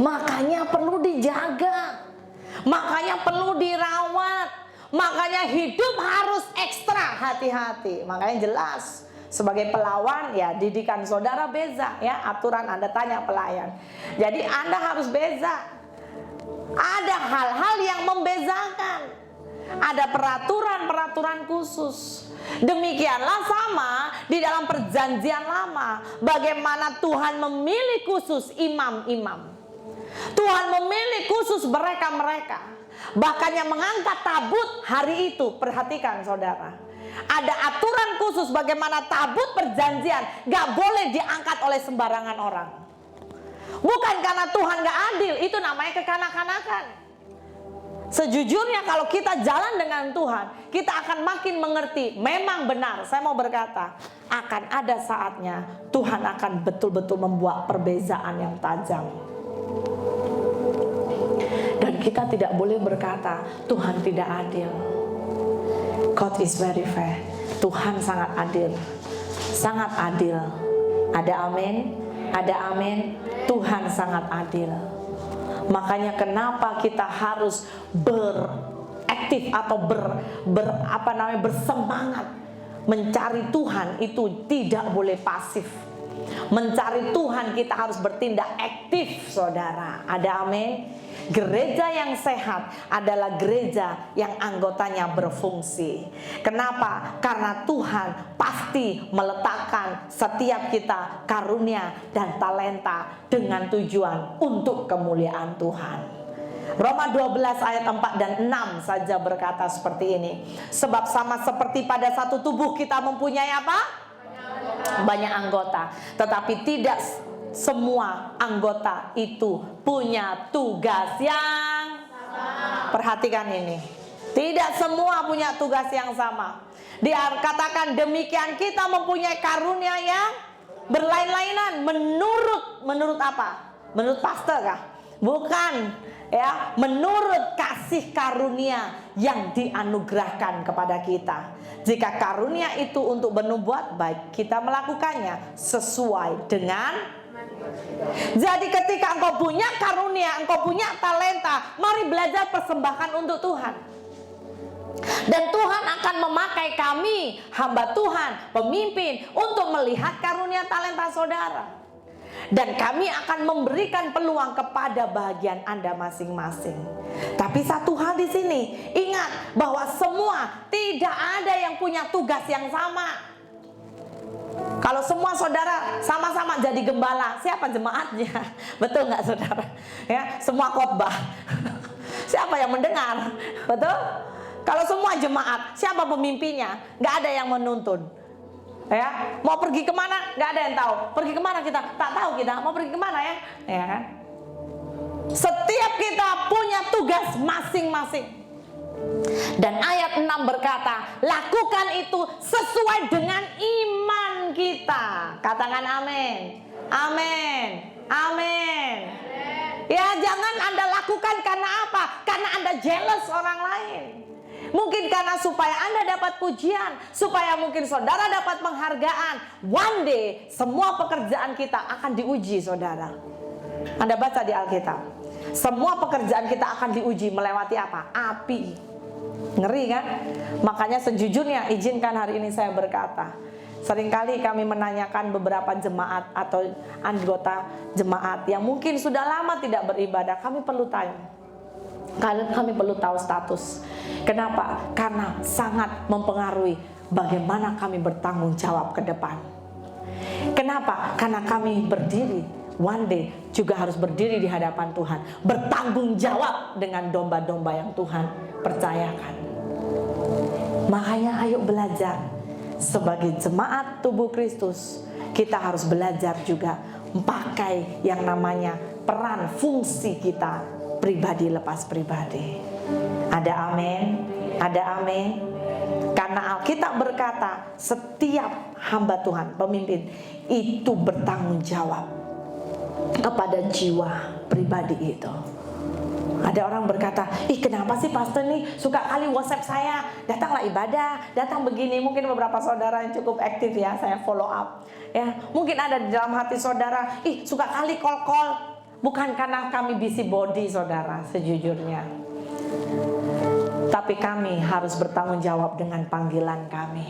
Makanya perlu dijaga. Makanya perlu dirawat. Makanya hidup harus ekstra hati-hati. Makanya jelas, sebagai pelawan ya didikan saudara beza ya, aturan Anda tanya pelayan. Jadi Anda harus beza. Ada hal-hal yang membezakan. Ada peraturan-peraturan khusus. Demikianlah sama di dalam perjanjian lama. Bagaimana Tuhan memilih khusus imam-imam. Tuhan memilih khusus mereka-mereka. Bahkan yang mengangkat tabut hari itu, perhatikan saudara. Ada aturan khusus bagaimana tabut perjanjian gak boleh diangkat oleh sembarangan orang. Bukan karena Tuhan gak adil, itu namanya kekanak-kanakan. Sejujurnya kalau kita jalan dengan Tuhan, kita akan makin mengerti. Memang benar, saya mau berkata, akan ada saatnya Tuhan akan betul-betul membuat perbezaan yang tajam. Dan kita tidak boleh berkata Tuhan tidak adil. God is very fair. Tuhan sangat adil. Sangat adil. Ada amin? Ada amin? Tuhan sangat adil. Makanya kenapa kita harus beraktif atau bersemangat mencari Tuhan, itu tidak boleh pasif. Mencari Tuhan kita harus bertindak aktif, saudara. Ada amin? Gereja yang sehat adalah gereja yang anggotanya berfungsi. Kenapa? Karena Tuhan pasti meletakkan setiap kita karunia dan talenta dengan tujuan untuk kemuliaan Tuhan. Roma 12 ayat 4 dan 6 saja berkata seperti ini. Sebab sama seperti pada satu tubuh kita mempunyai apa? Banyak anggota, tetapi tidak semua anggota itu punya tugas yang sama. Perhatikan ini. Tidak semua punya tugas yang sama. Dikatakan demikian kita mempunyai karunia yang berlain-lainan. Menurut apa? Menurut pastor kah? Bukan. Ya, menurut kasih karunia yang dianugerahkan kepada kita. Jika karunia itu untuk bernubuat, baik kita melakukannya sesuai dengan. Jadi ketika engkau punya karunia, engkau punya talenta, mari belajar persembahkan untuk Tuhan. Dan Tuhan akan memakai kami, hamba Tuhan, pemimpin, untuk melihat karunia talenta saudara. Dan kami akan memberikan peluang kepada bagian Anda masing-masing. Tapi satu hal di sini, ingat bahwa semua tidak ada yang punya tugas yang sama. Kalau semua saudara sama-sama jadi gembala, siapa jemaatnya? Betul nggak saudara? Ya, semua khotbah. Siapa yang mendengar? Betul? Kalau semua jemaat, siapa pemimpinnya? Nggak ada yang menuntun. Ya, mau pergi kemana? Nggak ada yang tahu. Pergi kemana kita? Tak tahu kita. Mau pergi kemana ya? Ya kan? Setiap kita punya tugas masing-masing. Dan ayat 6 berkata, lakukan itu sesuai dengan iman kita. Katakan amin. Amin. Amin. Ya, jangan Anda lakukan karena apa? Karena Anda jealous orang lain. Mungkin karena supaya Anda dapat pujian, supaya mungkin saudara dapat penghargaan. One day semua pekerjaan kita akan diuji, saudara. Anda baca di Alkitab. Semua pekerjaan kita akan diuji melewati apa? Api. Ngeri kan? Makanya sejujurnya izinkan hari ini saya berkata, seringkali kami menanyakan beberapa jemaat atau anggota jemaat yang mungkin sudah lama tidak beribadah. Kami perlu tanya, Kami perlu tahu status. Kenapa? Karena sangat mempengaruhi bagaimana kami bertanggung jawab ke depan. Kenapa? Karena kami berdiri, one day juga harus berdiri di hadapan Tuhan, bertanggung jawab dengan domba-domba yang Tuhan percayakan. Makanya ayo belajar. Sebagai jemaat tubuh Kristus, kita harus belajar juga memakai yang namanya peran fungsi kita pribadi lepas pribadi. Ada amin? Ada amin? Karena Alkitab berkata, setiap hamba Tuhan, pemimpin, itu bertanggung jawab kepada jiwa pribadi itu. Ada orang berkata, ih kenapa sih pastor nih suka kali WhatsApp saya, datanglah ibadah, datang begini. Mungkin beberapa saudara yang cukup aktif ya, saya follow up ya. Mungkin ada di dalam hati saudara, ih suka kali call. Bukan karena kami busybody saudara, sejujurnya. Tapi kami harus bertanggung jawab dengan panggilan kami.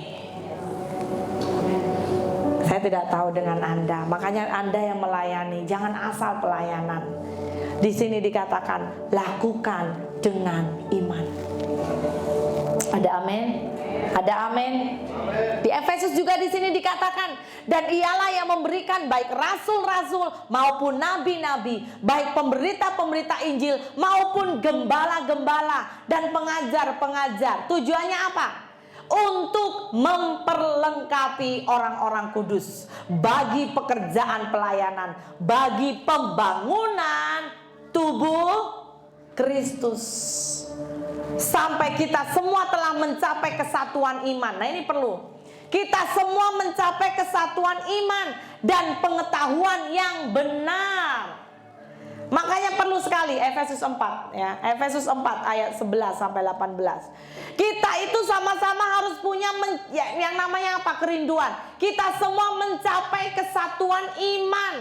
Saya tidak tahu dengan Anda, makanya Anda yang melayani, jangan asal pelayanan. Di sini dikatakan, lakukan dengan iman. Ada amin? Ada amin? Di Efesus juga di sini dikatakan, dan ialah yang memberikan baik rasul-rasul maupun nabi-nabi, baik pemberita-pemberita Injil maupun gembala-gembala dan pengajar-pengajar. Tujuannya apa? Untuk memperlengkapi orang-orang kudus bagi pekerjaan pelayanan, bagi pembangunan tubuh Kristus, sampai kita semua telah mencapai kesatuan iman. Nah ini perlu, kita semua mencapai kesatuan iman dan pengetahuan yang benar. Makanya perlu sekali Efesus 4 ya, Efesus 4 ayat 11 sampai 18. Kita itu sama-sama harus punya yang namanya apa? Kerinduan. Kita semua mencapai kesatuan iman.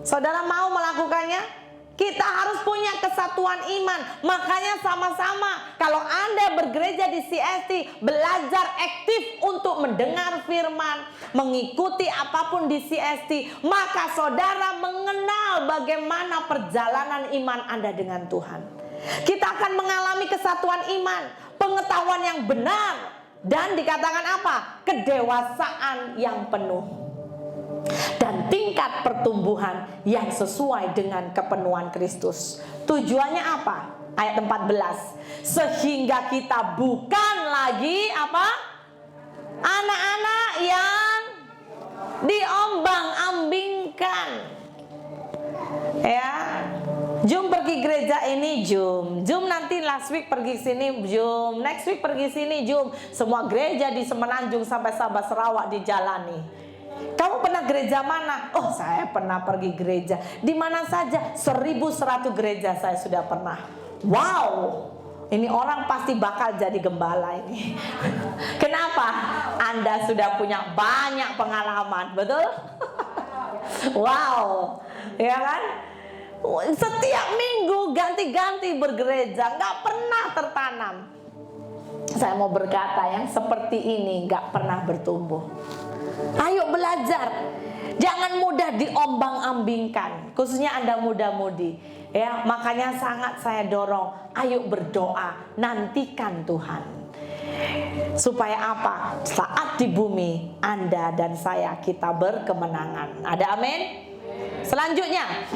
Saudara mau melakukannya? Kita harus punya kesatuan iman. Makanya sama-sama, kalau Anda bergereja di CST, belajar aktif untuk mendengar firman, mengikuti apapun di CST, maka saudara mengenal bagaimana perjalanan iman Anda dengan Tuhan. Kita akan mengalami kesatuan iman, pengetahuan yang benar, dan dikatakan apa? Kedewasaan yang penuh. Dan tingkat pertumbuhan yang sesuai dengan kepenuhan Kristus. Tujuannya apa? Ayat 14. Sehingga kita bukan lagi apa? Anak-anak yang diombang-ambingkan. Ya. Jom pergi gereja ini, jom nanti last week pergi sini, jom next week pergi sini, jom. Semua gereja di Semenanjung sampai Sabah Sarawak dijalani. Kamu pernah gereja mana? Oh, saya pernah pergi gereja. Di mana saja? 1100 gereja saya sudah pernah. Wow, ini orang pasti bakal jadi gembala ini. Kenapa? Anda sudah punya banyak pengalaman, betul? Wow, ya kan? Setiap minggu ganti-ganti bergereja, nggak pernah tertanam. Saya mau berkata yang seperti ini nggak pernah bertumbuh. Ayo belajar, jangan mudah diombang-ambingkan, khususnya Anda muda-mudi. Ya, makanya sangat saya dorong, ayo berdoa, nantikan Tuhan. Supaya apa? Saat di bumi, Anda dan saya kita berkemenangan. Ada amin? Selanjutnya,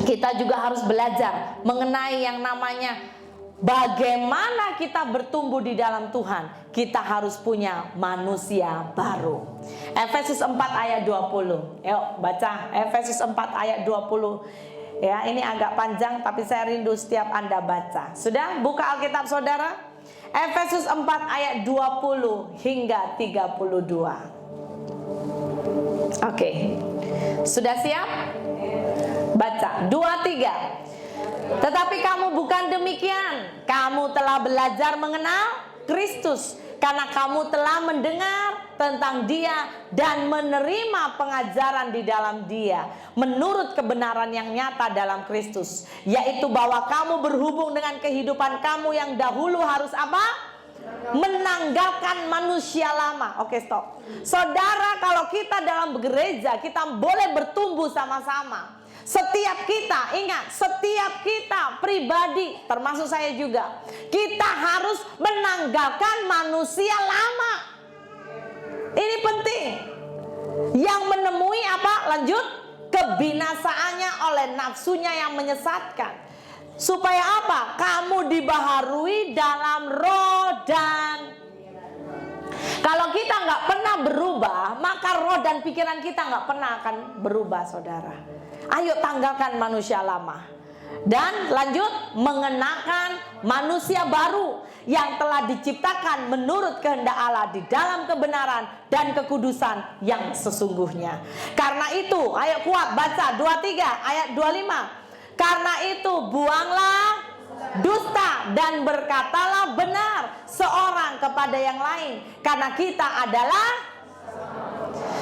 kita juga harus belajar mengenai yang namanya bagaimana kita bertumbuh di dalam Tuhan. Kita harus punya manusia baru. Efesus 4 ayat 20. Yuk baca Efesus 4 ayat 20. Ya, ini agak panjang tapi saya rindu setiap Anda baca. Sudah? Buka Alkitab saudara. Efesus 4 ayat 20 hingga 32. Oke. Sudah siap? Baca 2, 3. Tetapi kamu bukan demikian. Kamu telah belajar mengenal Kristus, karena kamu telah mendengar tentang Dia dan menerima pengajaran di dalam Dia menurut kebenaran yang nyata dalam Kristus, yaitu bahwa kamu berhubung dengan kehidupan kamu yang dahulu harus apa? Menanggalkan manusia lama. Oke, stop. Saudara, kalau kita dalam gereja, kita boleh bertumbuh sama-sama. Setiap kita, ingat, setiap kita pribadi, termasuk saya juga, kita harus menanggalkan manusia lama. Ini penting. Yang menemui apa? Lanjut, kebinasaannya oleh nafsunya yang menyesatkan. Supaya apa? Kamu dibaharui dalam roh dan kalau kita nggak pernah berubah, maka roh dan pikiran kita nggak pernah akan berubah, saudara. Ayo tanggalkan manusia lama. Dan lanjut, mengenakan manusia baru yang telah diciptakan menurut kehendak Allah di dalam kebenaran dan kekudusan yang sesungguhnya. Karena itu, ayo kuat baca 23 ayat 25. Karena itu buanglah dusta dan berkatalah benar seorang kepada yang lain. Karena kita adalah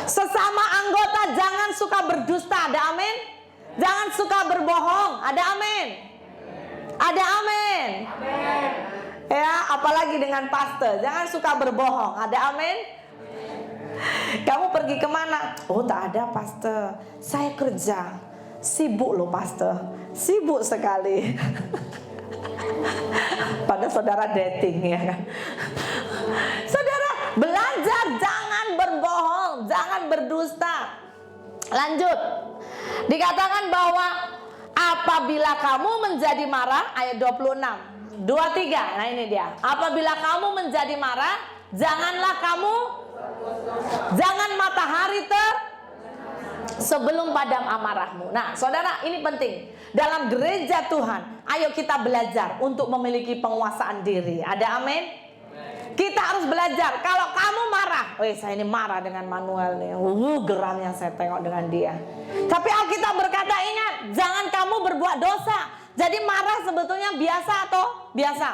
sesama anggota. Jangan suka berdusta, ada amin. Jangan suka berbohong, ada amin. Ada amin. Ya, apalagi dengan pastor, jangan suka berbohong, ada amin. Kamu pergi kemana? Oh, tak ada pastor, saya kerja. Sibuk loh pastor, sibuk sekali. Pada saudara dating, ya kan? Saudara belajar jangan berbohong, jangan berdusta. Lanjut, dikatakan bahwa apabila kamu menjadi marah, ayat 26, 23, nah ini dia. Apabila kamu menjadi marah, jangan matahari sebelum padam amarahmu. Nah, saudara, ini penting. Dalam gereja Tuhan, ayo kita belajar untuk memiliki penguasaan diri. Ada amin? Kita harus belajar. Kalau kamu marah, saya ini marah dengan Manuel nih. Geramnya saya tengok dengan dia. Tapi Alkitab berkata, ingat, jangan kamu berbuat dosa. Jadi marah sebetulnya biasa atau biasa?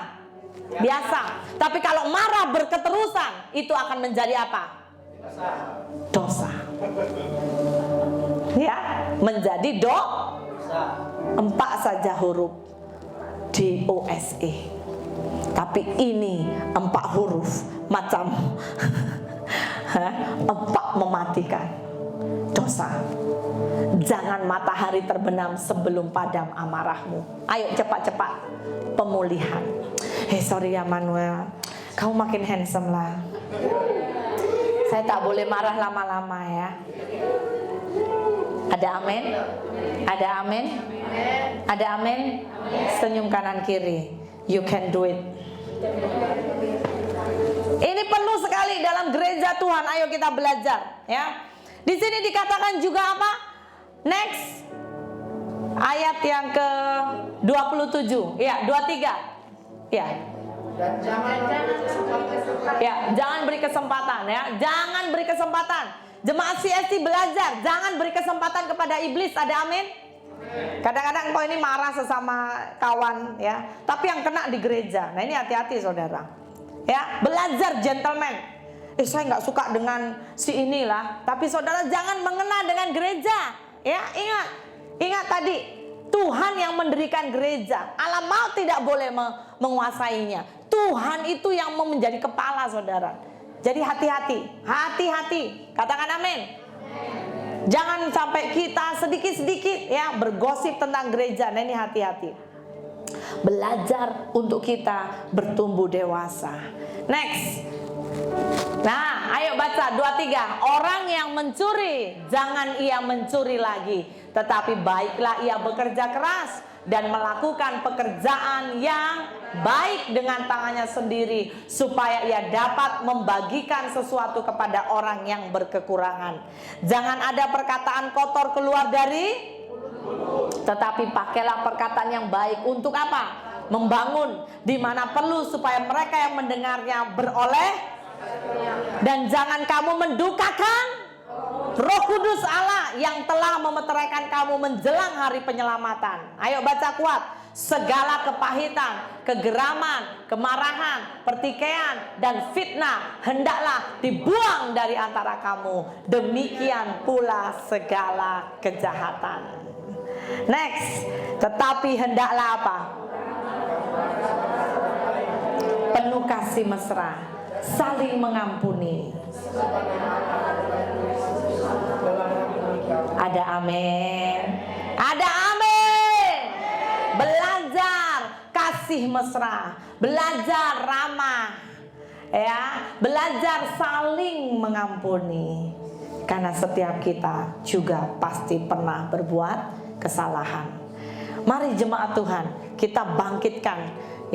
Biasa. Tapi kalau marah berketerusan, itu akan menjadi apa? Dosa. Ya, menjadi dosa. 4 saja huruf DOSE. Tapi ini 4 huruf macam 4 mematikan. Dosa. Jangan matahari terbenam sebelum padam amarahmu. Ayo cepat-cepat pemulihan. Sorry ya Manuel, kamu makin handsome lah. Saya tak boleh marah lama-lama ya. Ada amin? Ada amin? Ada amin? Senyum kanan kiri. You can do it. Ini perlu sekali dalam gereja Tuhan. Ayo kita belajar, ya. Di sini dikatakan juga apa? Next. Ayat yang ke-27. Ya, 23. Ya. Jangan beri kesempatan ya. Jangan beri kesempatan. Jemaat CST belajar, jangan beri kesempatan kepada iblis. Ada amin? Kadang-kadang kau ini marah sesama kawan ya, tapi yang kena di gereja. Nah ini hati-hati saudara. Ya, belajar gentleman. Saya nggak suka dengan si inilah, tapi saudara jangan mengena dengan gereja. Ya, ingat tadi Tuhan yang mendirikan gereja. Alam maut tidak boleh menguasainya. Tuhan itu yang menjadi kepala saudara. Jadi hati-hati. Katakan amin. Jangan sampai kita sedikit-sedikit ya bergosip tentang gereja. Nah ini hati-hati. Belajar untuk kita bertumbuh dewasa. Next. Nah, ayo baca 23. Orang yang mencuri, jangan ia mencuri lagi, tetapi baiklah ia bekerja keras dan melakukan pekerjaan yang baik dengan tangannya sendiri, supaya ia dapat membagikan sesuatu kepada orang yang berkekurangan. Jangan ada perkataan kotor keluar dari, tetapi pakailah perkataan yang baik. Untuk apa? Membangun di mana perlu, supaya mereka yang mendengarnya beroleh. Dan jangan kamu mendukakan Roh Kudus Allah yang telah memeteraikan kamu menjelang hari penyelamatan. Ayo baca kuat. Segala kepahitan, kegeraman, kemarahan, pertikaian, dan fitnah hendaklah dibuang dari antara kamu. Demikian pula segala kejahatan. Next. Tetapi hendaklah apa? Penuh kasih mesra, saling mengampuni. Ada amin. Ada amin. Belajar kasih mesra, belajar ramah, ya, belajar saling mengampuni. Karena setiap kita juga pasti pernah berbuat kesalahan. Mari jemaat Tuhan, kita bangkitkan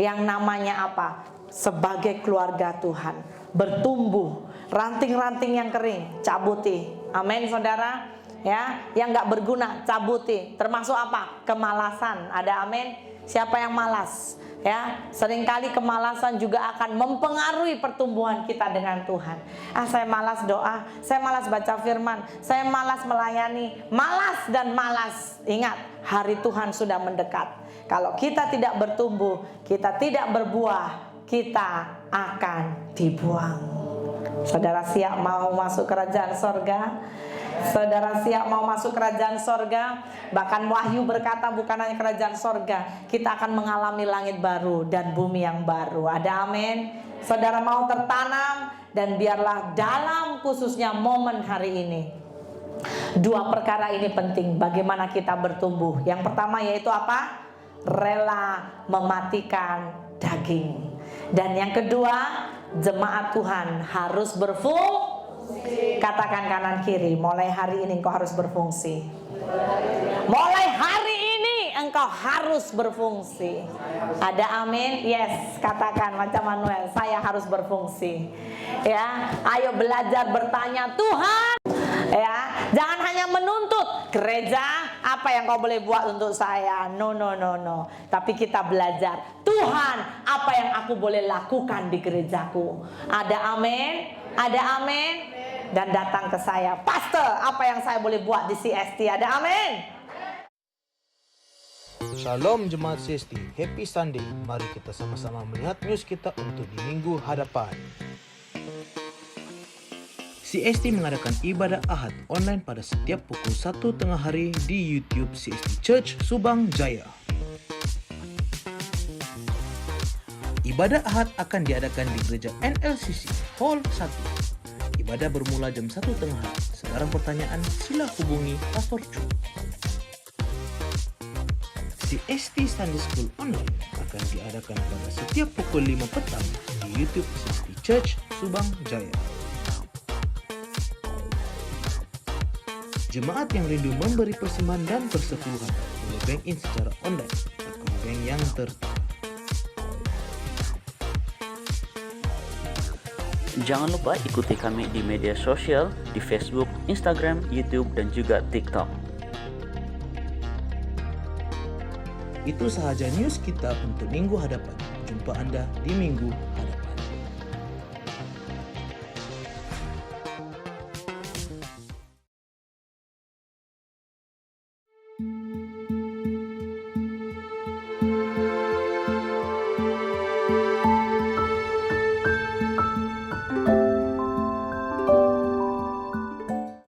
yang namanya apa? Sebagai keluarga Tuhan, bertumbuh. Ranting-ranting yang kering, cabuti. Amin, saudara. Ya, yang nggak berguna, cabuti. Termasuk apa? Kemalasan. Ada amin? Siapa yang malas? Ya, seringkali kemalasan juga akan mempengaruhi pertumbuhan kita dengan Tuhan. Saya malas doa, saya malas baca firman, saya malas melayani, malas dan malas. Ingat, hari Tuhan sudah mendekat. Kalau kita tidak bertumbuh, kita tidak berbuah, kita akan dibuang. Saudara siap mau masuk kerajaan sorga? Saudara siap mau masuk kerajaan sorga? Bahkan Wahyu berkata bukan hanya kerajaan sorga, kita akan mengalami langit baru dan bumi yang baru. Ada amin? Saudara mau tertanam, dan biarlah dalam khususnya momen hari ini, dua perkara ini penting bagaimana kita bertumbuh. Yang pertama yaitu apa? Rela mematikan daging. Dan yang kedua, jemaat Tuhan harus berfungsi. Katakan kanan kiri, mulai hari ini engkau harus berfungsi. Mulai hari ini engkau harus berfungsi. Ada amin? Yes, katakan macam Manuel, saya harus berfungsi. Ya, ayo belajar bertanya, Tuhan. Ya, jangan hanya menuntut gereja, apa yang kau boleh buat untuk saya? No. Tapi kita belajar, Tuhan, apa yang aku boleh lakukan di gerejaku? Ada amin? Ada amin? Dan datang ke saya, Pastor, apa yang saya boleh buat di CST? Ada amin? Shalom jemaat CST, Happy Sunday. Mari kita sama-sama melihat news kita untuk di minggu hadapan. CST mengadakan ibadah Ahad online pada setiap pukul 1 tengah hari di YouTube CST Church Subang Jaya. Ibadah Ahad akan diadakan di gereja NLCC Hall 1. Ibadah bermula jam 1 tengah hari. Sekarang pertanyaan, sila hubungi Pastor Chu. CST Sunday School Online akan diadakan pada setiap pukul 5 petang di YouTube CST Church Subang Jaya. Jemaat yang rindu memberi persembahan dan persepuluhan boleh bank in secara online akun bank yang tertera. Jangan lupa ikuti kami di media sosial di Facebook, Instagram, YouTube, dan juga TikTok. Itu sahaja news kita untuk minggu hadapan. Jumpa Anda di minggu hadapan.